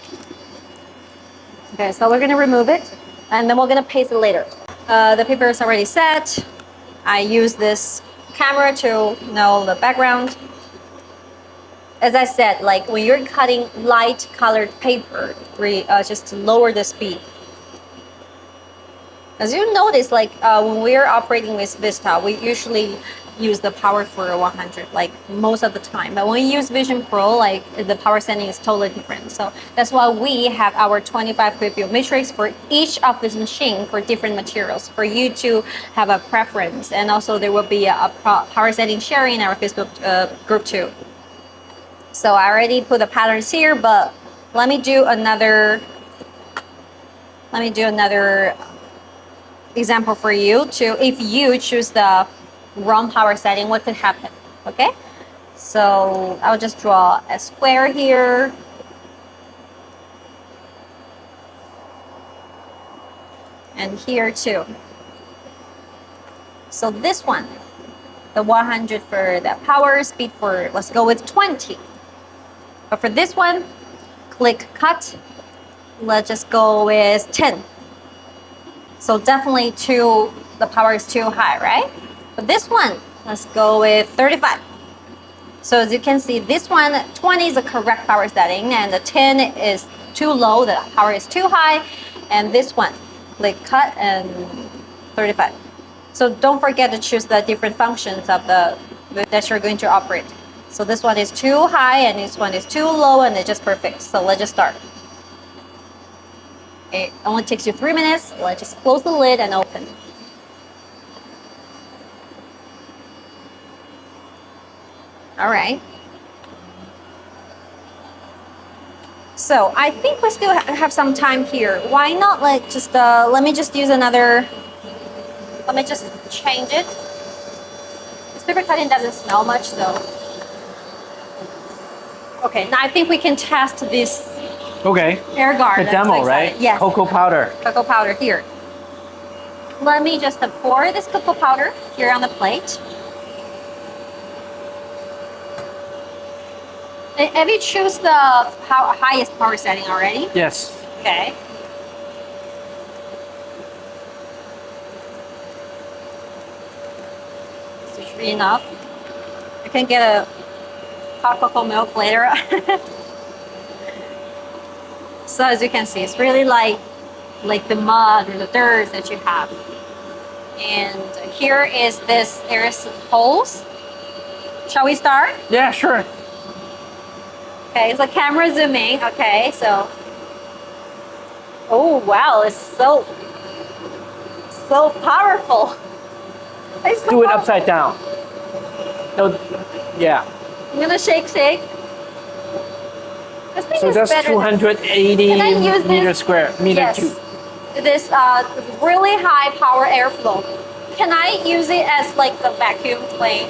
Okay, so we're gonna remove it, and then we're gonna paste it later. The paper is already set. I use this camera to know the background. As I said, like when you're cutting light colored paper, just to lower the speed. As you notice, like when we're operating with Vista, we usually use the power for 100, like most of the time. But when you use Vision Pro, like the power setting is totally different. So that's why we have our 25 quick view matrix for each of this machine for different materials, for you to have a preference. And also there will be a power setting sharing in our Facebook group too. So I already put the patterns here, but let me do another example for you to, if you choose the wrong power setting, what could happen, okay? So I'll just draw a square here. And here too. So this one, the 100 for the power, speed for, let's go with 20. But for this one, click cut. Let's just go with 10. So definitely the power is too high, right? But this one, let's go with 35. So as you can see, this one, 20 is the correct power setting, and the 10 is too low, the power is too high. And this one, click cut and 35. So don't forget to choose the different functions of that you're going to operate. So this one is too high and this one is too low, and it's just perfect. So let's just start. It only takes you 3 minutes. Let's just close the lid and open. All right. So I think we still have some time here. Why not let me just use another, let me just change it. This paper cutting doesn't smell much, so. Okay, now I think we can test this AirGuard. The demo, right? Yes. Cocoa powder. Cocoa powder here. Let me just pour this cocoa powder here on the plate. Have you choose the highest power setting already? Yes. Okay. This should be enough. I can get a hot cocoa milk later. So as you can see, it's really like the mud or the dirt that you have. And here there's holes. Shall we start? Yeah, sure. Okay, so camera zooming. Okay, so Oh wow, it's so powerful. It's so Do it powerful. upside down. No, yeah. I'm gonna shake. This thing So is that's better 280 Can I use this? meter square, meter yes. cube. This really high power airflow. Can I use it as like the vacuum plane?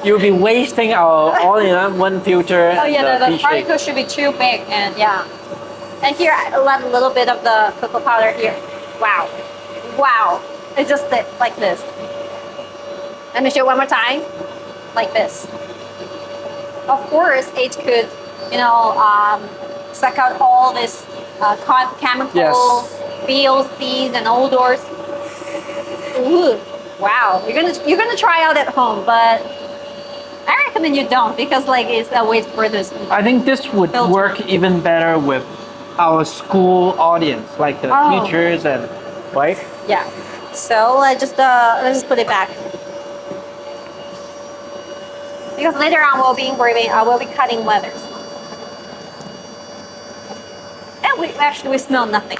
You'll be wasting our all-in-one filter. Oh yeah, the fish particle should be too big, and yeah. And here I let a little bit of the cocoa powder here. Wow, wow! It just did like this. Let me show you one more time, like this. Of course, it could, you know, suck out all this chemical VOCs and odors. Ooh, wow! You're gonna try out at home, but I recommend you don't because like it's a waste for this. I think this would filter. work even better with our school audience, like the teachers and right. Yeah. So let's just put it back. Because later on we'll be engraving, we'll be cutting leathers. And we smell nothing.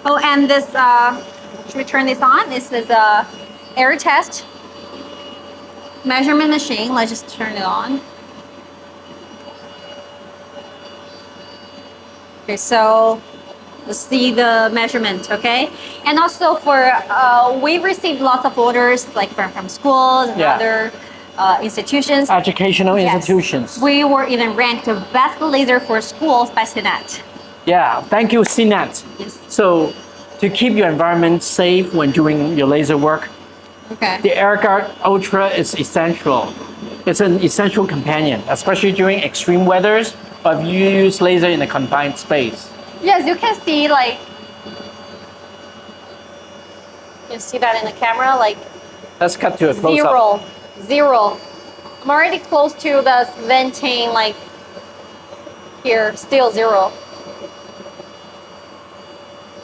Oh, and this, should we turn this on? This is a air test measurement machine. Let's just turn it on. Okay, so let's see the measurement, okay? And also for, we've received lots of orders like from schools and other institutions. Educational institutions. We were even ranked the best laser for schools by CNET. Yeah, thank you, CNET. Yes. So, to keep your environment safe when doing your laser work, Okay. the AirGuard Ultra is essential. It's an essential companion, especially during extreme weathers or if you use laser in a confined space. Yes, you can see like, you see that in the camera, like Let's cut to a close-up. Zero. I'm already close to the venting, like here, still zero.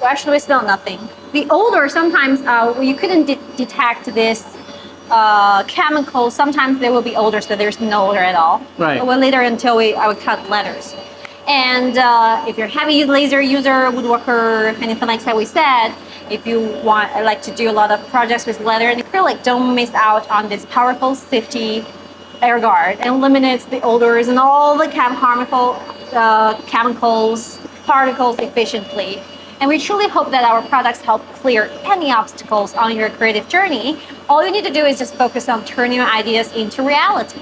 Well, actually, we smell nothing. The odor, sometimes you couldn't detect this chemical. Sometimes there will be odors, so there's no odor at all. Right. Well, later until I would cut letters. And if you're a heavy laser user, woodworker, anything like that we said, if you like to do a lot of projects with leather and acrylic, don't miss out on this powerful safety AirGuard. It eliminates the odors and all the harmful chemicals, particles efficiently. And we truly hope that our products help clear any obstacles on your creative journey. All you need to do is just focus on turning your ideas into reality.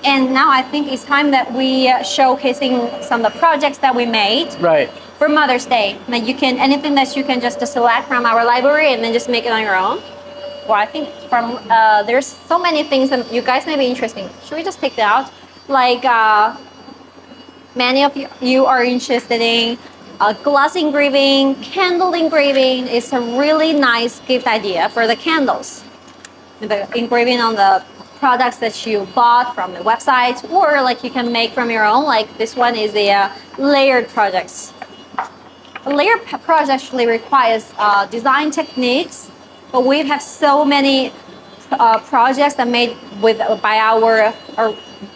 And now I think it's time that we showcasing some of the projects that we made. Right. For Mother's Day. That you can, anything that you can just select from our library and then just make it on your own. Well, I think from, there's so many things that you guys may be interesting. Should we just take that out? Like, many of you are interested in glass engraving, candle engraving is a really nice gift idea for the candles. The engraving on the products that you bought from the website, or like you can make from your own, like this one is a layered projects. A layered project actually requires design techniques, but we have so many projects that made by our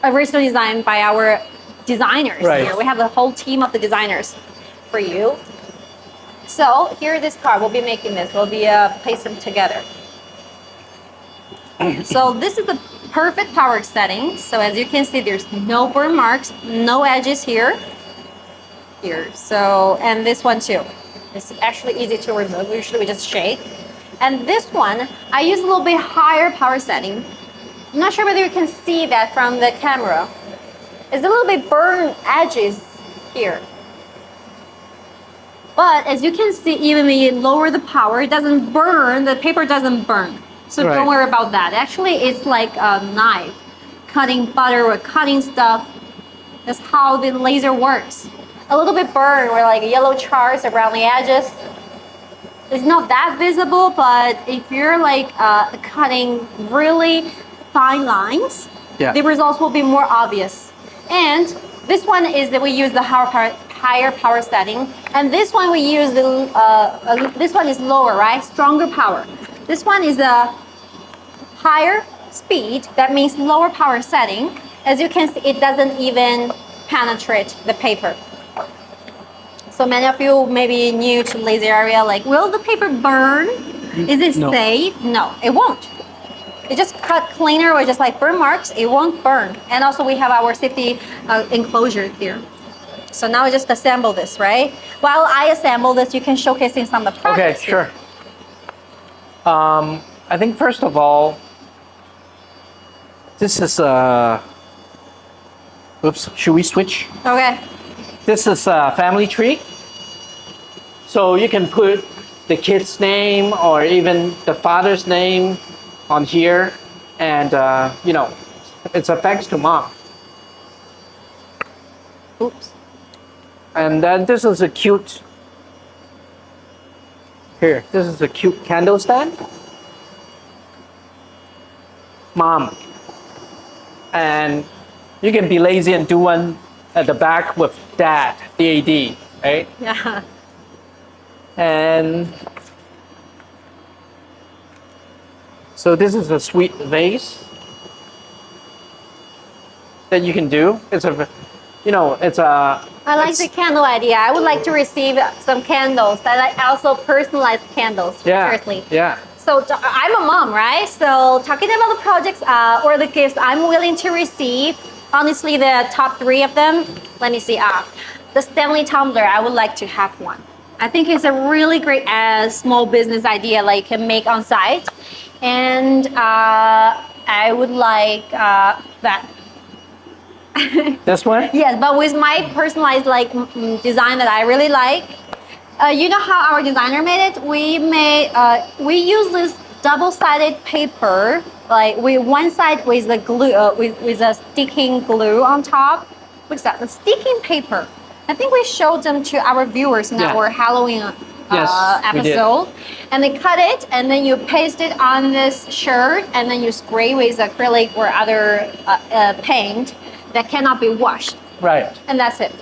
original design by our designers. Right. Here we have a whole team of the designers for you. So here this card, we'll be making this. We'll be place them together. So this is the perfect power setting. So as you can see, there's no burn marks, no edges here. So, and this one too. It's actually easy to remove. Usually we just shake. And this one, I use a little bit higher power setting. I'm not sure whether you can see that from the camera. It's a little bit burn edges here. But as you can see, even when you lower the power, it doesn't burn, the paper doesn't burn. So don't worry about that. Actually, it's like a knife, cutting butter or cutting stuff. That's how the laser works. A little bit burn or like yellow chars around the edges. It's not that visible, but if you're like cutting really fine lines, the results will be more obvious. And this one is that we use the higher power setting, and this one we use the this one is lower, right? Stronger power. This one is a higher speed, that means lower power setting. As you can see, it doesn't even penetrate the paper. So many of you may be new to laser area, like, will the paper burn? Is it No. safe? No, it won't. It just cut cleaner or just like burn marks, it won't burn. And also we have our safety enclosure here. So now we just assemble this, right? While I assemble this, you can showcase in some of the Okay, projects. sure. I think first of all, this is oops, should we switch? Okay. This is a family tree. So you can put the kid's name or even the father's name on here. And, you know, it's a thanks to mom. Oops. And then this is a cute, here, this is a cute candle stand. Mom. And you can be lazy and do one at the back with dad, DAD, right? Yeah. And so this is a sweet vase that you can do. It's a, you know, it's a. I like the candle idea. I would like to receive some candles that I also personalized candles. Yeah. Seriously. Yeah. So I'm a mom, right? So talking about the projects or the gifts I'm willing to receive, honestly, the top 3 of them, let me see. The Stanley Tumbler, I would like to have one. I think it's a really great small business idea like you can make on site. And I would like that. This one? Yes, but with my personalized like design that I really like. You know how our designer made it? We use this double-sided paper, like one side with the glue, with a sticking glue on top. What's that? The sticking paper. I think we showed them to our viewers in our Halloween episode. And they cut it, and then you paste it on this shirt, and then you spray with acrylic or other paint that cannot be washed. Right. And that's it.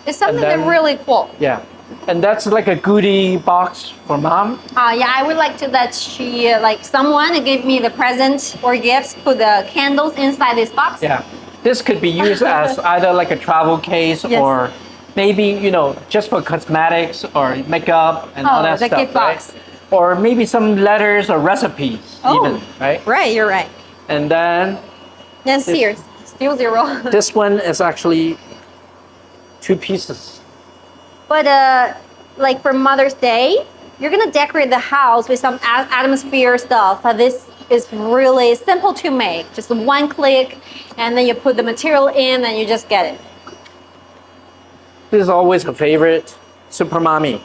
It's something then- that really cool. Yeah. And that's like a goodie box for mom. Yeah, I would like to that she, like someone give me the present or gifts, put the candles inside this box. Yeah. This could be used as either like a travel case Yes. or maybe, you know, just for cosmetics or makeup and all that the stuff, gift right? box. Or maybe some letters or recipes even, right? Right, you're right. And then Then Sears, still 0. this one is actually 2 pieces. But like for Mother's Day, you're gonna decorate the house with some atmosphere stuff. This is really simple to make. Just one click, and then you put the material in, and you just get it. This is always a favorite, Super Mommy.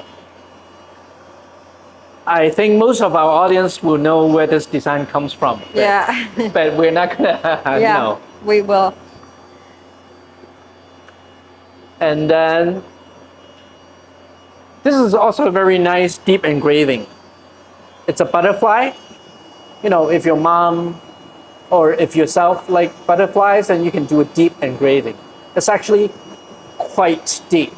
I think most of our audience will know where this design comes from. But, Yeah. but we're not gonna, you know. We will. And then this is also a very nice deep engraving. It's a butterfly. You know, if your mom or if yourself like butterflies, then you can do a deep engraving. It's actually quite deep.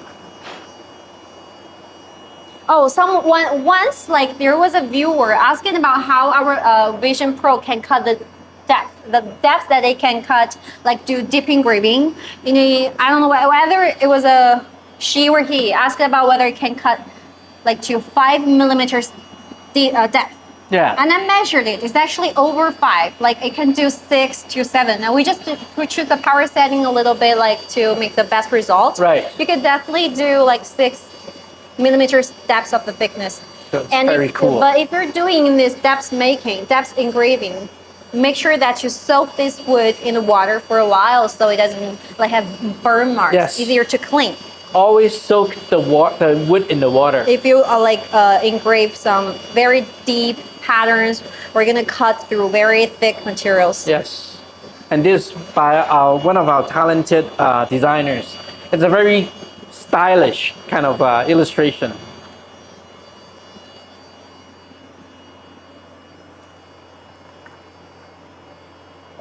Oh, someone once, like there was a viewer asking about how our Vision Pro can cut the depth that it can cut, like do deep engraving. You know, I don't know whether it was a she or he asked about whether it can cut like to 5 millimeters depth. Yeah. And I measured it. It's actually over 5. Like it can do 6 to 7. And we choose the power setting a little bit, like to make the best result. Right. You could definitely do like 6 millimeters depth of the thickness. That's very cool. But if you're doing this depth engraving, make sure that you soak this wood in the water for a while so it doesn't like have burn marks. Yes. Easier to clean. Always soak the wood in the water. If you engrave some very deep patterns, we're gonna cut through very thick materials. Yes. And this by one of our talented designers. It's a very stylish kind of illustration.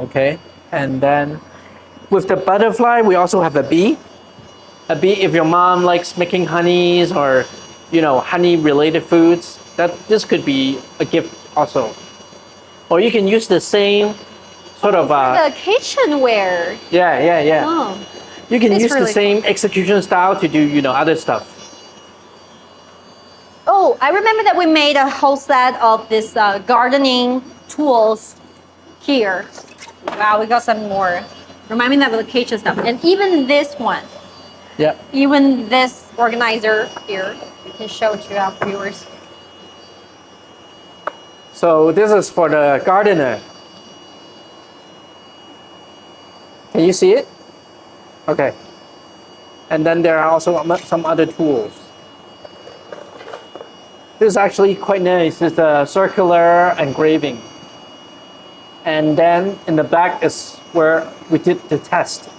Okay, and then with the butterfly, we also have a bee. A bee, if your mom likes making honeys or, you know, honey-related foods, this could be a gift also. Or you can use the same sort of the kitchenware. yeah. Oh. You can It's use the really same execution style to do, you know, other stuff. Oh, I remember that we made a whole set of this gardening tools here. Wow, we got some more. Remind me of the kitchen stuff. And even this one. Yeah. Even this organizer here. We can show to our viewers. So this is for the gardener. Can you see it? Okay. And then there are also some other tools. This is actually quite nice. It's a circular engraving. And then in the back is where we did the test.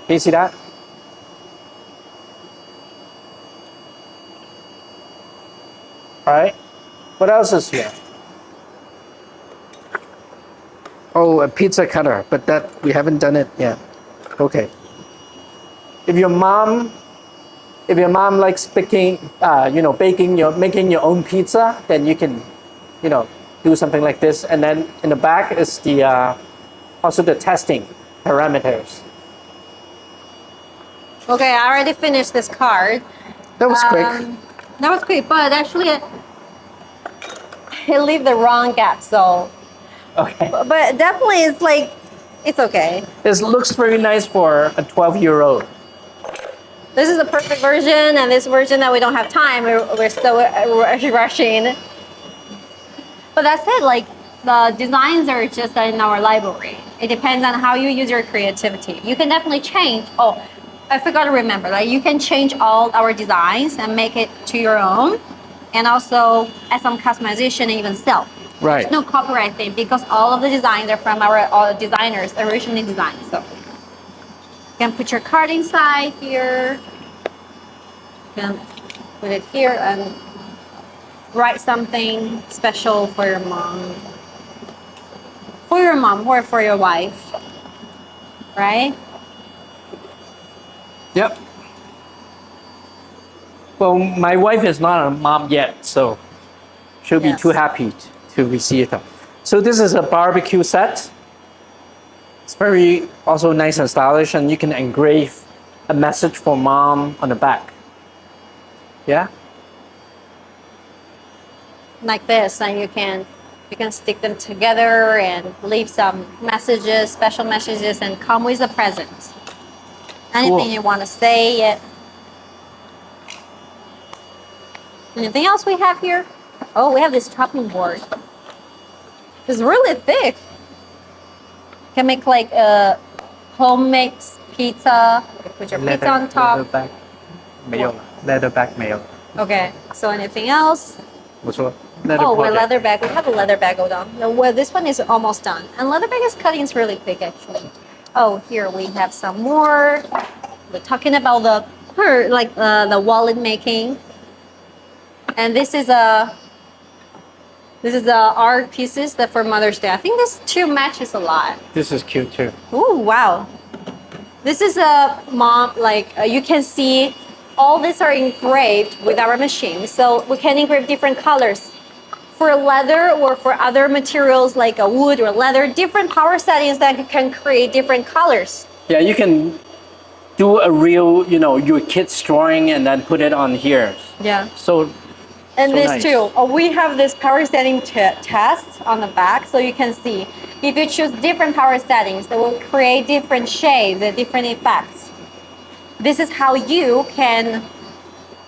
Can you see that? All right. What else is here? Oh, a pizza cutter, but that we haven't done it yet. Okay. If your mom likes making your own pizza, then you can, do something like this. And then in the back is the also the testing parameters. Okay, I already finished this card. That was quick. That was quick, but actually it leave the wrong gap, so. Okay. But definitely it's okay. This looks very nice for a 12-year-old. This is the perfect version, and this version that we don't have time, we're still rushing. But that's it, the designs are just in our library. It depends on how you use your creativity. You can definitely change. Oh, I forgot to remember, you can change all our designs and make it to your own, and also add some customization and even sell. Right. There's no copyright thing because all of the designs are from our designers originally designed. So you can put your card inside here. You can put it here and write something special for your mom. For your mom or for your wife. Right? Yep. Well, my wife is not a mom yet, so she'll be too happy to receive it. So this is a barbecue set. It's very also nice and stylish, and you can engrave a message for mom on the back. Yeah? Like this, and you can stick them together and leave some messages, special messages, and come with a present. Anything you want to say. Anything else we have here? Oh, we have this chopping board. It's really thick. You can make a homemade pizza. Put your pizza on top. Leather bag. 没有了. Leather bag 没有了. Okay, so anything else? 不错. Leather Oh, we're project. leather bag. We have a leather bag hold on. Well, this one is almost done. And leather bag is cutting is really quick actually. Oh, here we have some more. We're talking about the wallet making. And this is art pieces that for Mother's Day. I think this two matches a lot. This is cute too. Oh wow! This is a mom. You can see, all these are engraved with our machine. So we can engrave different colors for leather or for other materials like a wood or leather. Different power settings that can create different colors. Yeah, you can do a real, your kid's drawing and then put it on here. Yeah. So And this nice. too. We have this power setting test on the back, so you can see if you choose different power settings, they will create different shades and different effects. This is how you can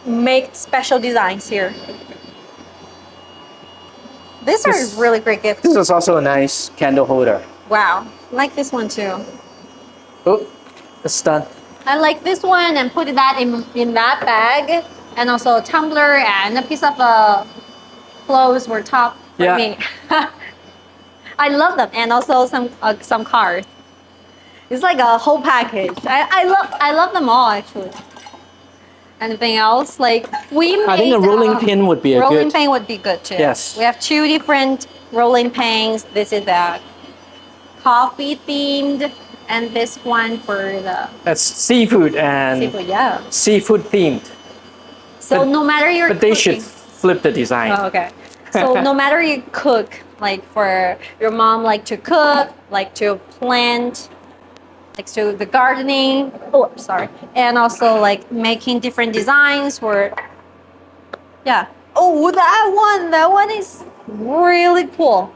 make special designs here. These are really great gifts. This is also a nice candle holder. Wow, I like this one too. Oh, it's done. I like this one and put that in that bag. And also a tumbler and a piece of clothes or top for me. I love them, and also some cards. It's like a whole package. I love them all actually. Anything else? I think a rolling pin would be rolling pin would be good too. Yes. We have two different rolling pins. This is a coffee themed, and this one for the That's seafood and seafood. Yeah. seafood themed. So no matter your But they cooking, should flip the design. Oh, okay. So no matter you cook, for your mom to cook, to plant, to the gardening. Oh, sorry. And also making different designs for Yeah. Oh, that one is really cool.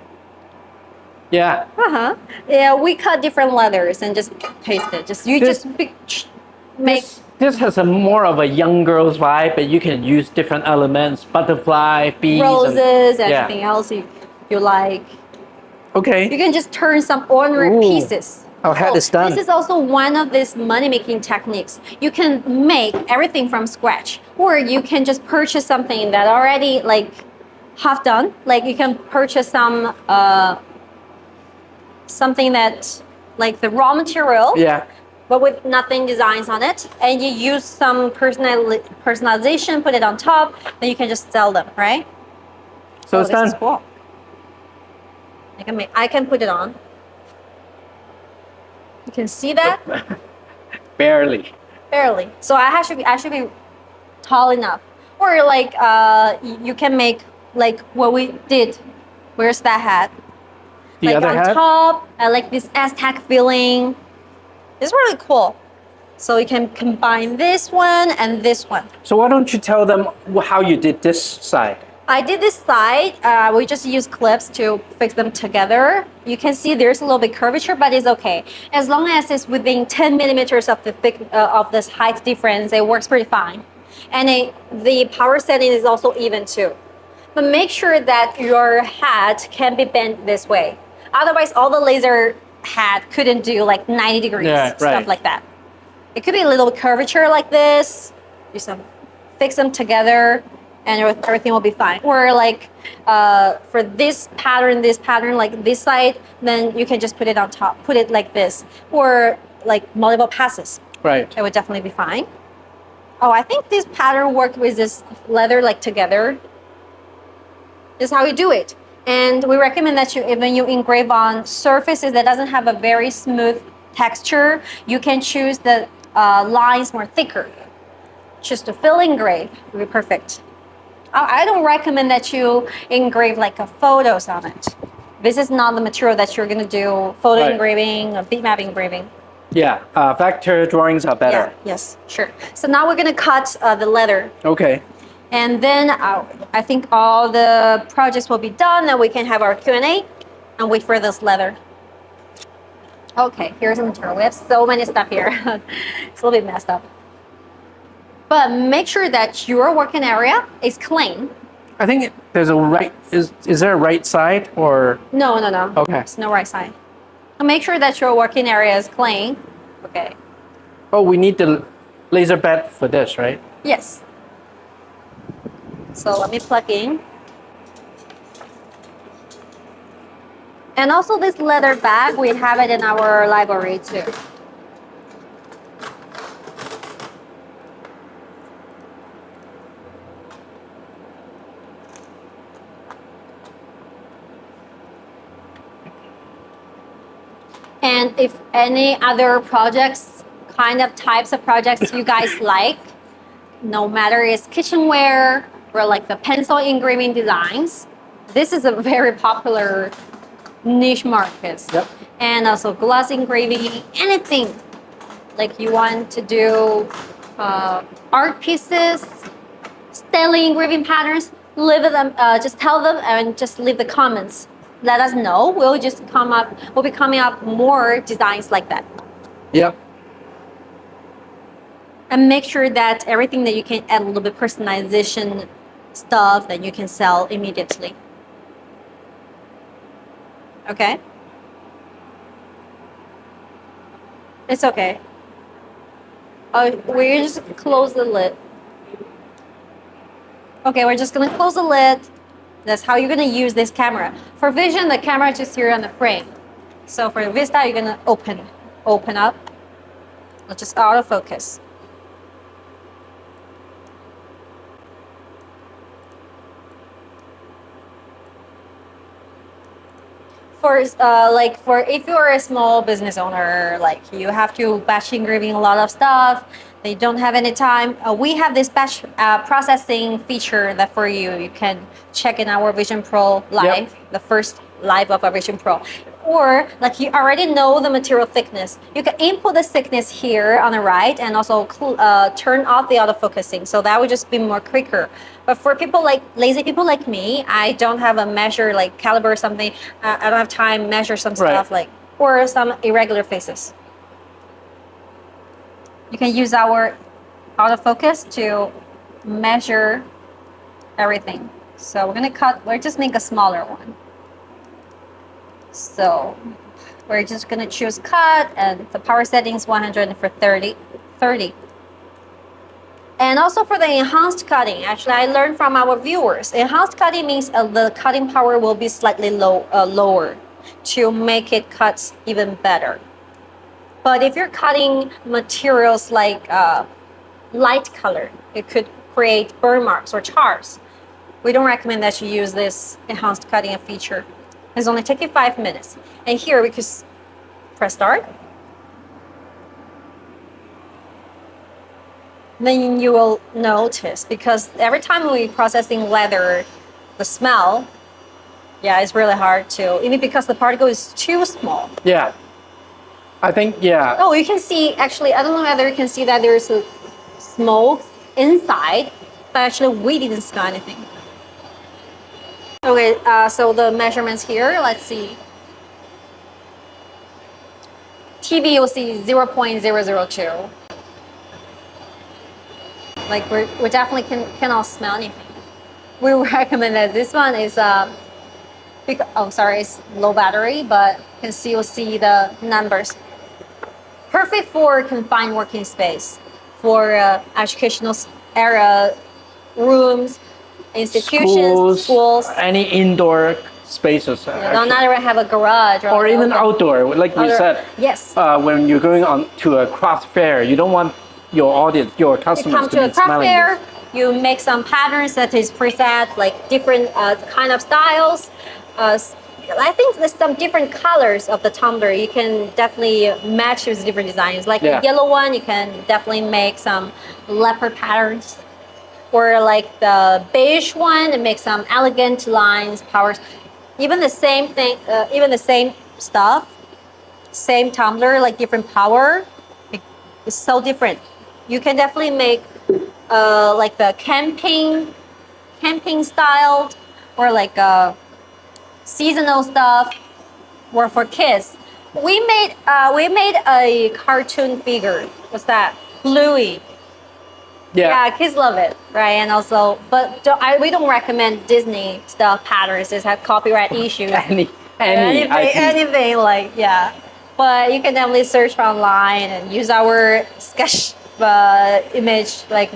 Yeah. Uh-huh. Yeah, we cut different leathers and just paste it. Make This has a more of a young girl's vibe, but you can use different elements, butterfly, bees, roses, and anything else you like. Okay. You can just turn some ordinary Ooh. pieces. Our hat is done. This is also one of these money-making techniques. You can make everything from scratch, or you can just purchase something that already like half done. Like you can purchase some something that like the raw material. Yeah. But with nothing designs on it, and you use some personalization, put it on top, then you can just sell them, right? So it's this done. is cool. I can put it on. You can see that? Barely. Barely. So I should be tall enough. Or like you can make like what we did. Where's that hat? The like other on hat? top, I like this Aztec feeling. It's really cool. So you can combine this one and this one. So why don't you tell them how you did this side? I did this side. We just use clips to fix them together. You can see there's a little bit curvature, but it's okay. As long as it's within 10 millimeters of the of this height difference, it works pretty fine. And the power setting is also even too. But make sure that your hat can be bent this way. Otherwise, all the laser hat couldn't do like 90 degrees, stuff like that. It could be a little curvature like this. Do some, fix them together, and everything will be fine. Or like for this pattern, like this side, then you can just put it on top, put it like this, or like multiple passes. Right. It would definitely be fine. Oh, I think this pattern worked with this leather like together. This is how you do it. And we recommend that when you engrave on surfaces that doesn't have a very smooth texture, you can choose the lines more thicker. Just to fill engrave will be perfect. I don't recommend that you engrave like a photos on it. This is not the material that you're gonna do photo engraving or bitmap engraving. Yeah, vector drawings are better. Yeah, yes, sure. So now we're gonna cut the leather. Okay. And then I think all the projects will be done and we can have our Q&A and wait for this leather. Okay, here's the material. We have so many stuff here. It's a little bit messed up. But make sure that your working area is clean. I think there's a right, is there a right side or? No. Okay. There's no right side. So make sure that your working area is clean. Okay. Oh, we need the laser bed for this, right? Yes. So let me plug in. And also this leather bag, we have it in our library too. And if any other projects, kind of types of projects you guys like, no matter it's kitchenware or like the pencil engraving designs, this is a very popular niche market. Yep. And also glass engraving, anything like you want to do art pieces, Stanley engraving patterns, leave them, just tell them and just leave the comments. Let us know. We'll be coming up more designs like that. Yep. And make sure that everything that you can add a little bit personalization stuff that you can sell immediately. Okay? It's okay. We just close the lid. Okay, we're just gonna close the lid. That's how you're gonna use this camera. For Vision, the camera is just here on the frame. So for Vista, you're gonna open up. Let's just autofocus. For if you're a small business owner, like you have to batch engraving a lot of stuff, they don't have any time. We have this batch processing feature that for you can check in our Vision Pro live, the first live of our Vision Pro. Or like you already know the material thickness, you can input the thickness here on the right and also turn off the autofocusing. So that would just be more quicker. But for people like lazy people like me, I don't have a measure like caliber or something. I don't have time measure some stuff like, or some irregular faces. You can use our autofocus to measure everything. So we're gonna cut, we're just make a smaller one. So we're just gonna choose cut, and the power settings 100 for 30. And also for the enhanced cutting, actually I learned from our viewers, enhanced cutting means the cutting power will be slightly lower to make it cut even better. But if you're cutting materials like light color, it could create burn marks or chars. We don't recommend that you use this enhanced cutting feature. It's only taking 5 minutes. And here we could press start. Then you will notice, because every time we processing leather, the smell, yeah, it's really hard to, even because the particle is too small. Yeah. I think, yeah. Oh, you can see, actually, I don't know whether you can see that there's a smoke inside, but actually we didn't smell anything. Okay, so the measurements here, let's see. TV, you'll see 0.002. Like we definitely cannot smell anything. We recommend that this one is it's low battery, but you can still see the numbers. Perfect for confined working space, for educational area, rooms, institutions, schools. Any indoor spaces. Don't even have a garage or even outdoor, like we said. Yes. When you're going on to a craft fair, you don't want your audience, your customers you come to a craft smelling fair, this. You make some patterns that is preset, like different kind of styles. I think there's some different colors of the tumbler. You can definitely match with different designs. Like the yellow one, you can definitely make some leopard patterns. Or like the beige one, and make some elegant lines, powers. Even the same thing, even the same stuff, same tumbler, like different power, it's so different. You can definitely make like the camping styled, or like seasonal stuff, or for kids. We made a cartoon figure. What's that? Bluey. Yeah, kids love it, right? And also, but we don't recommend Disney stuff patterns. It has copyright issues. anything like, yeah. But you can definitely search online and use our sketch image like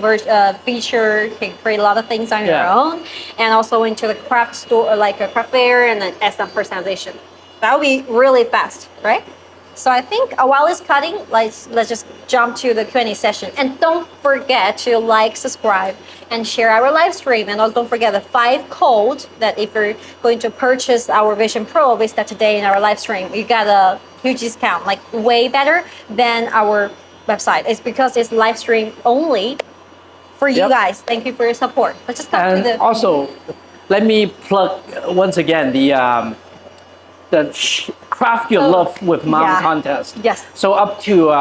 feature. You can create a lot of things on your own, and also into the craft store, like a craft fair, and then add some personalization. That would be really fast, right? So I think while it's cutting, let's just jump to the Q&A session. And don't forget to like, subscribe, and share our live stream. And also don't forget the 5 code that if you're going to purchase our Vision Pro or Vista today in our live stream, you got a huge discount, like way better than our website. It's because it's live stream only for you guys. Thank you for your support. Let's just come to the... Also, let me plug once again the Craft Your Love with Mom contest. Yes. So up to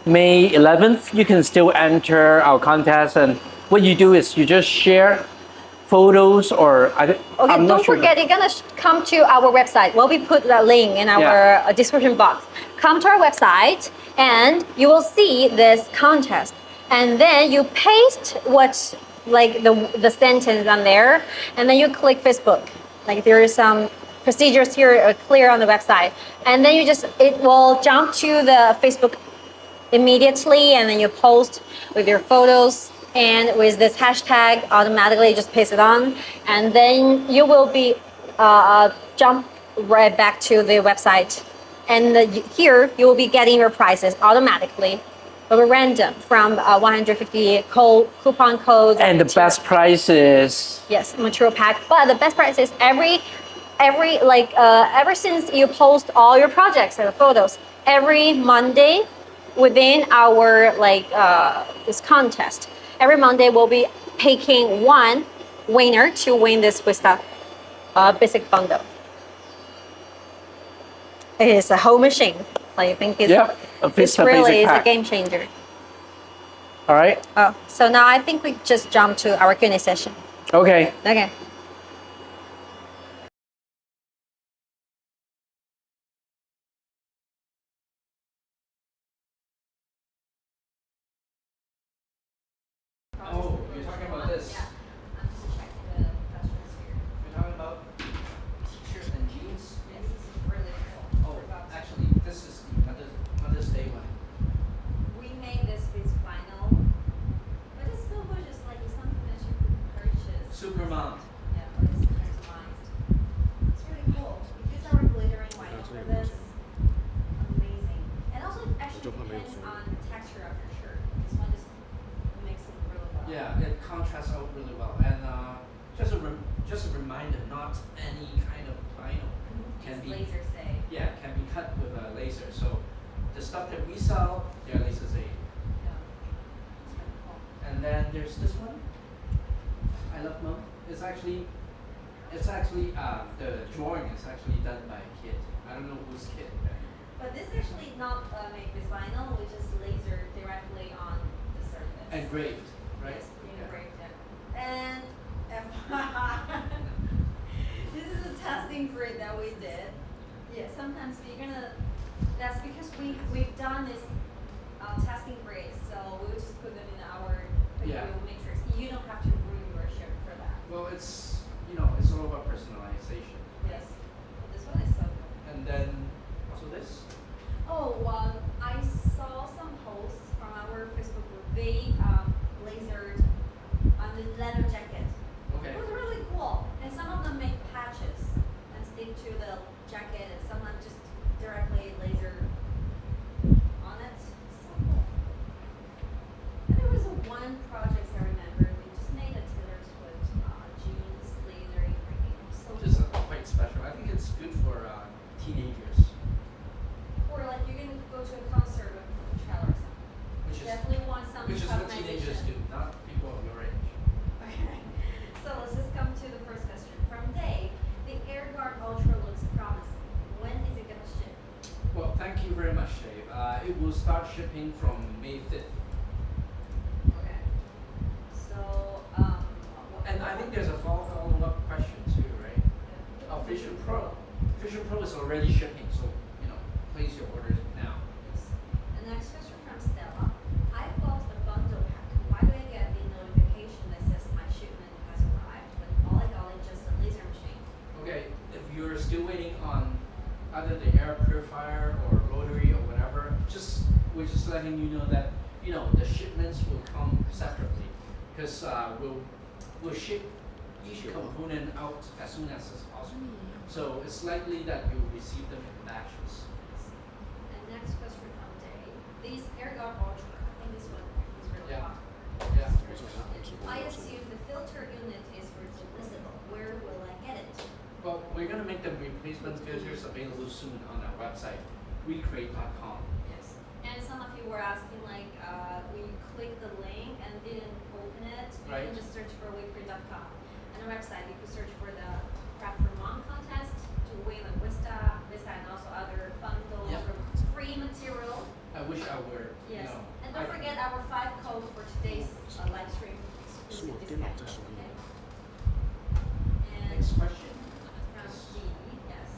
May 11th, you can still enter our contest, and what you do is you just share photos or don't forget, you're gonna come to our website. We'll be put that link in our description box. Come to our website and you will see this contest, and then you paste what's like the sentence on there, and then you click Facebook. Like there is some procedures here are clear on the website, and then it will jump to the Facebook immediately, and then you post with your photos and with this hashtag automatically just paste it on, and then you will be jump right back to the website, and here you will be getting your prizes automatically. Random from 150 coupon codes. And the best price is? Yes, material pack. But the best price is ever since you post all your projects and photos, every Monday within our this contest, every Monday we'll be picking one winner to win this Vista basic bundle. it is a whole machine. I think it's, Yep, a it's Vista really basic is a pack. game changer. All right. Oh, so now I think we just jump to our Q&A session. Okay. Okay. Oh, you're talking about this. Yeah, I'm just checking the questions here. You're talking about t-shirts and jeans. This is really cool. Oh, actually, this is the Mother's Day one. We made this with vinyl, but it's still gorgeous. Like it's something that you could purchase. Super mom. Yeah, but it's customized. It's really cool. We use our glittering vinyl for this. Amazing. And also, it actually depends on the texture of your shirt. This one just makes it really well. Yeah, it contrasts out really well. And just a reminder, not any kind of vinyl can Just be laser say. yeah can be cut with a laser. So the stuff that we sell, they're laser safe. Yeah. It's really cool. And then there's this one. I love mom. It's actually the drawing is actually done by a kid. I don't know whose kid. But this actually not made with vinyl, we just laser directly on the surface. Engraved, right? Yes, we Yeah. engraved it. And this is a testing grid that we did. Yeah, sometimes we're gonna. That's because we've done this testing grid, so we'll just put them in our Yeah. video matrix. You don't have to ruin your shirt for that. Well, it's all about personalization. Yes. This one is so good. And then also this. Oh, I saw some posts from our Facebook group. They lasered on the leather jacket. Okay. It was really cool. And some of them make patches and stick to the jacket, and some of them just directly laser on it. So cool. And there was one project I remember. We just made a Taylor Swift jeans lasering ring. So Which is cool. quite special. I think it's good for teenagers. Or like you're gonna go to a concert with Coachella or something. Definitely want some Which is what teenagers customization. do, not people of your age. Okay. So let's just come to the first question from Dave. The AirGuard Ultra looks promising. When is it gonna ship? Well, thank you very much, Dave. It will start shipping from May 5th. Okay. So And I think there's a follow-up question too, right? Vision Pro. Vision Pro is already shipping, so place your orders now. Yes. The next question from Stella. I bought a bundle pack. Why do I get the notification that says my shipment has arrived, but all I got is just a laser machine? Okay, if you're still waiting on either the air purifier or rotary or whatever, we're just letting you know that the shipments will come separately, because we'll ship each component out as soon as possible. So it's likely that you'll receive them in batches. And next question from Dave. These AirGuard Ultra. I think this one is really Yeah. popular. Yeah. I assume the filter unit is replaceable. Where will I get it? Well, we're gonna make the replacement filters available soon on our website, WeCreat.com. Yes. And some of you were asking like, when you click the link and didn't open it, you Right. can just search for WeCreat.com. On the website, you can search for the Craft for Mom contest to win a Vista, and also other bundles Yeah. or free material. I wish I were, Yes. And don't forget our 5 code for today's live stream exclusive discount. Okay. And Next question. from Steve, yes.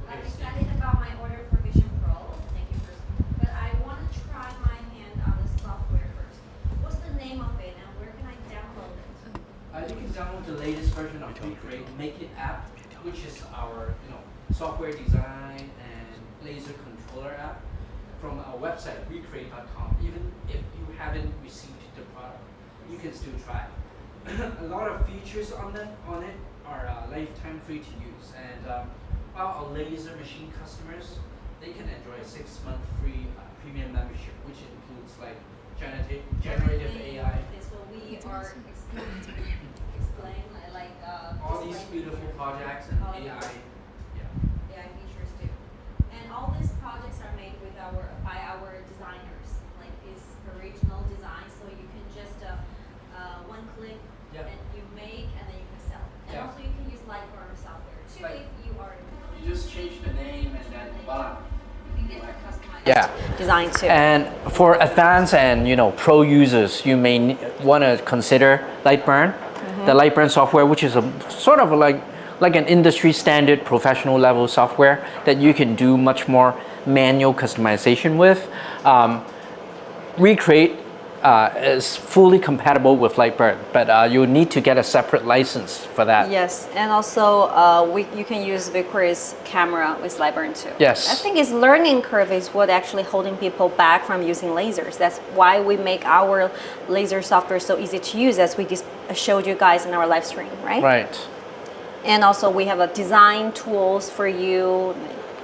I'm Okay, excited about my order for Vision Pro. Thank you first. But I want to try my hand on the software first. What's the name of it and where can I download it? You can download the latest version of WeCreat Make It app, which is our software design and laser controller app from our website WeCreat.com. Even if you haven't received the product, you can still try. A lot of features on it are lifetime free to use, and our laser machine customers, they can enjoy a 6-month free premium membership, which includes like generative AI. Is what we are explain like All these explain beautiful here. projects and All AI. the Yeah. AI features too. And all these projects are made by our designers. Like it's original design, so you can just one click Yeah. and you make and then you can sell. And Yeah. also you can use Lightburn software too Like- if you are. You just change the name and then voila, Yeah. design too. And for advanced and pro users, you may want to consider Lightburn, the Lightburn software, which is a sort of like an industry standard professional level software that you can do much more manual customization with. WeCreat is fully compatible with Lightburn, but you need to get a separate license for that. Yes, and also you can use WeCreat's camera with Lightburn too. Yes. I think its learning curve is what actually holding people back from using lasers. That's why we make our laser software so easy to use, as we just showed you guys in our live stream, right? Right. And also we have a design tools for you.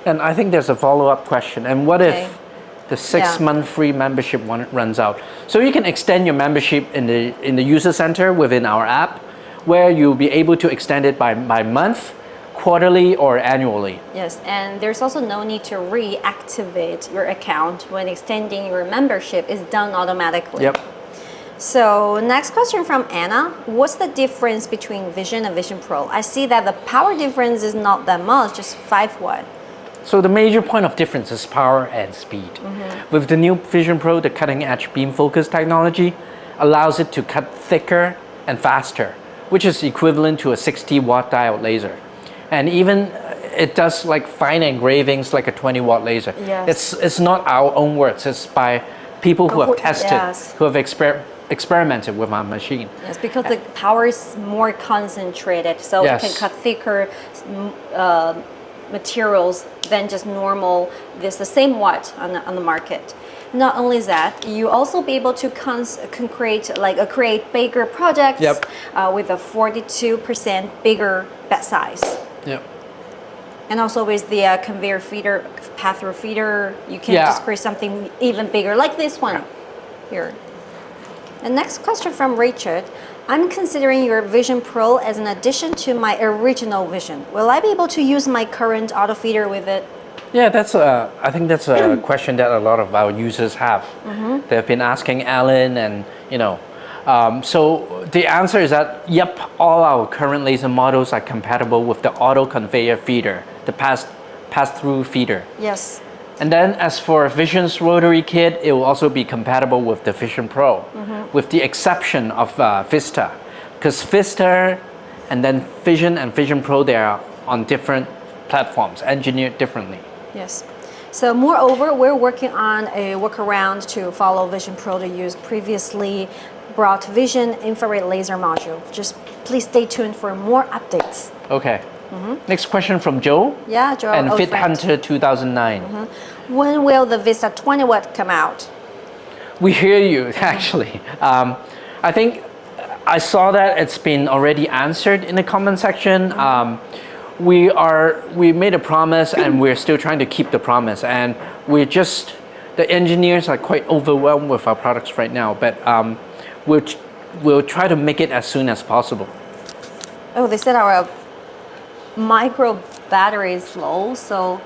And I think there's a follow-up question. And what if the 6-month free membership runs out? So you can extend your membership in the user center within our app, where you'll be able to extend it by month, quarterly, or annually. Yes, and there's also no need to reactivate your account when extending your membership is done automatically. Yep. So next question from Anna. What's the difference between Vision and Vision Pro? I see that the power difference is not that much, just 5 watt. So the major point of difference is power and speed. With the new Vision Pro, the cutting edge beam focus technology allows it to cut thicker and faster, which is equivalent to a 60 watt diode laser. And even it does like fine engravings like a 20 watt laser. Yes. It's not our own words, it's by people who have tested, yes, who have experimented with our machine. Yes, because the power is more concentrated, so Yes. it can cut thicker materials than just normal. There's the same watt on the market. Not only that, you also be able to create bigger projects with a 42% bigger bed size. Yep. And also with the conveyor feeder, pass-through feeder, you can just create something even bigger, like this one here. The next question from Richard. I'm considering your Vision Pro as an addition to my original Vision. Will I be able to use my current auto feeder with it? Yeah, I think that's a question that a lot of our users have. They've been asking Alan, and so the answer is that yep, all our current laser models are compatible with the auto conveyor feeder, the pass-through feeder. Yes. And then as for Vision's rotary kit, it will also be compatible with the Vision Pro, with the exception of Vista. Because Vista and then Vision and Vision Pro, they are on different platforms, engineered differently. Yes. So moreover, we're working on a workaround to follow Vision Pro to use previously brought Vision infrared laser module. Just please stay tuned for more updates. Okay. Next question from Joe. Yeah, Joe. And Fit Hunter 2009. When will the Vista 20 watt come out? We hear you, actually. I think I saw that it's been already answered in the comment section. We made a promise, and we're still trying to keep the promise. And the engineers are quite overwhelmed with our products right now, but we'll try to make it as soon as possible. Oh, they said our micro battery is low, so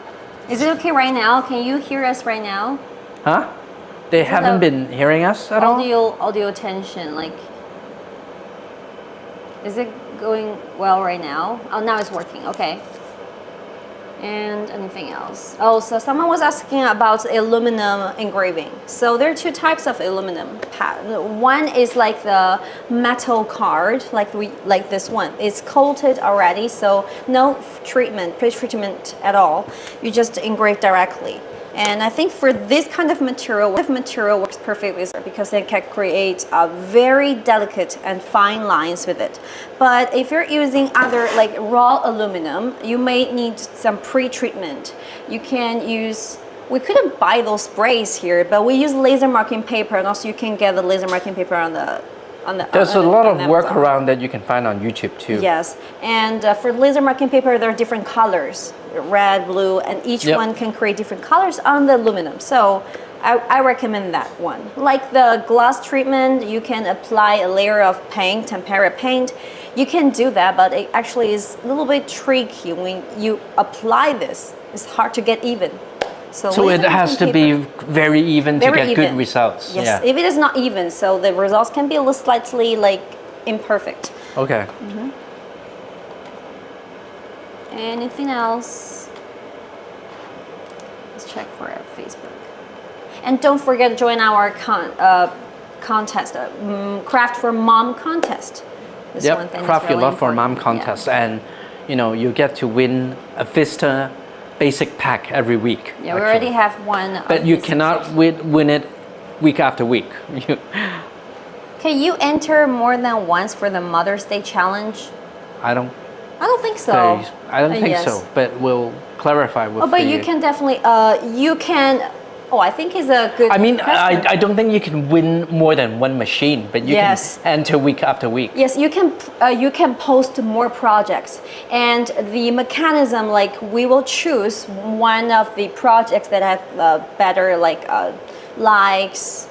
is it okay right now? Can you hear us right now? Huh? They haven't been hearing us at all? Audio tension, like, is it going well right now? Oh, now it's working, okay. And anything else? Oh, so someone was asking about aluminum engraving. So there are 2 types of aluminum. One is like the metal card, like this one. It's coated already, so no treatment, pre-treatment at all. You just engrave directly. And I think for this kind of material works perfectly because it can create very delicate and fine lines with it. But if you're using other like raw aluminum, you may need some pre-treatment. You can use, we couldn't buy those sprays here, but we use laser marking paper, and also you can get the laser marking paper on the There's a lot of workaround that you can find on YouTube too. Yes, and for laser marking paper, there are different colors, red, blue, and each one can create different colors on the aluminum. So I recommend that one. Like the gloss treatment, you can apply a layer of paint, tempera paint. You can do that, but it actually is a little bit tricky when you apply this. It's hard to get even. So it has to be very even to get good results. Yes, if it is not even, so the results can be a little slightly like imperfect. Okay. Anything else? Let's check for our Facebook. And don't forget to join our contest, Craft for Mom contest. This one thing Craft is Your really Love for Mom important. contest, and you get to win a Vista basic pack every week. Yeah, we already have one. But you cannot win it week after week. Can you enter more than once for the Mother's Day challenge? I don't think so. I don't think yes. so, but we'll clarify with but you can definitely, you can, I think it's a good I mean, question. I don't think you can win more than one machine, but you can enter week after week. Yes, you can post more projects, and the mechanism, like we will choose one of the projects that have better likes,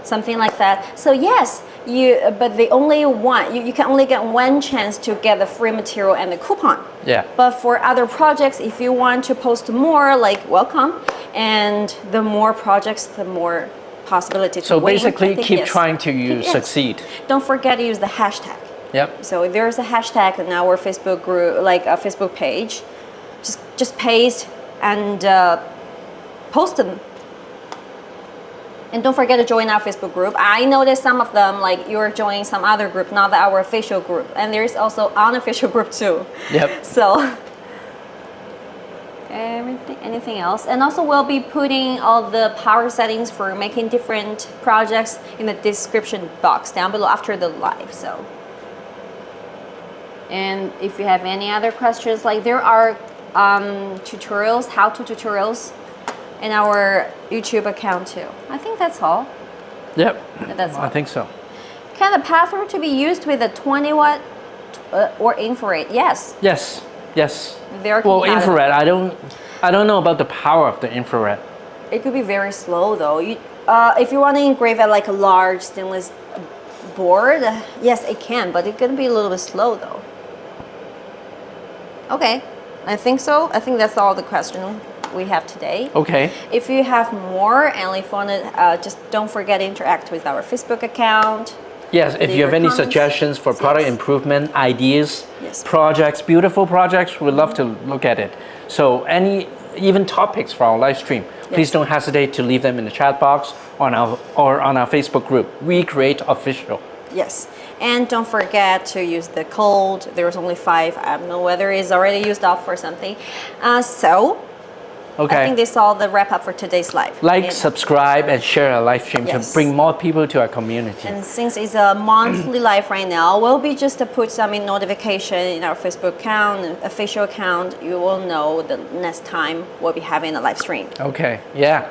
something like that. So yes, but the only one you can only get one chance to get the free material and the coupon. Yeah. But for other projects, if you want to post more, welcome, and the more projects, the more possibility to So win. basically, keep trying to succeed. Don't forget to use the hashtag. Yep. So there's a hashtag in our Facebook group, like a Facebook page. Just paste and post them. And don't forget to join our Facebook group. I noticed some of them, you're joining some other group, not our official group. And there is also unofficial group too. Yep. So, anything else? And also we'll be putting all the power settings for making different projects in the description box down below after the live. So, and if you have any other questions, there are tutorials, how-to tutorials, in our YouTube account too. I think that's all. Yep. That's all. I think so. Can the pathware to be used with a 20 watt or infrared? Yes. Yes. Yes. They're well, compatible. infrared. I don't know about the power of the infrared. It could be very slow though. If you want to engrave at a large stainless board, yes, it can, but it can be a little bit slow though. Okay, I think so. I think that's all the question we have today. Okay. If you have more, and if you want to, just don't forget to interact with our Facebook account. Yes, if leave you have your any comments. suggestions for product improvement, ideas, Yes. projects, beautiful projects, we'd love to look at it. So even topics for our live stream, please don't hesitate to leave them in the chat box on our Facebook group, WeCreat Official. Yes, and don't forget to use the code. There's only 5. I don't know whether it's already used up or something. Okay. I think this is all the wrap up for today's live. Subscribe, and share our live stream to bring more people to our community. And since it's a monthly live right now, we'll be just to put some notification in our Facebook account, official account. You will know the next time we'll be having a live stream. Okay. Yeah.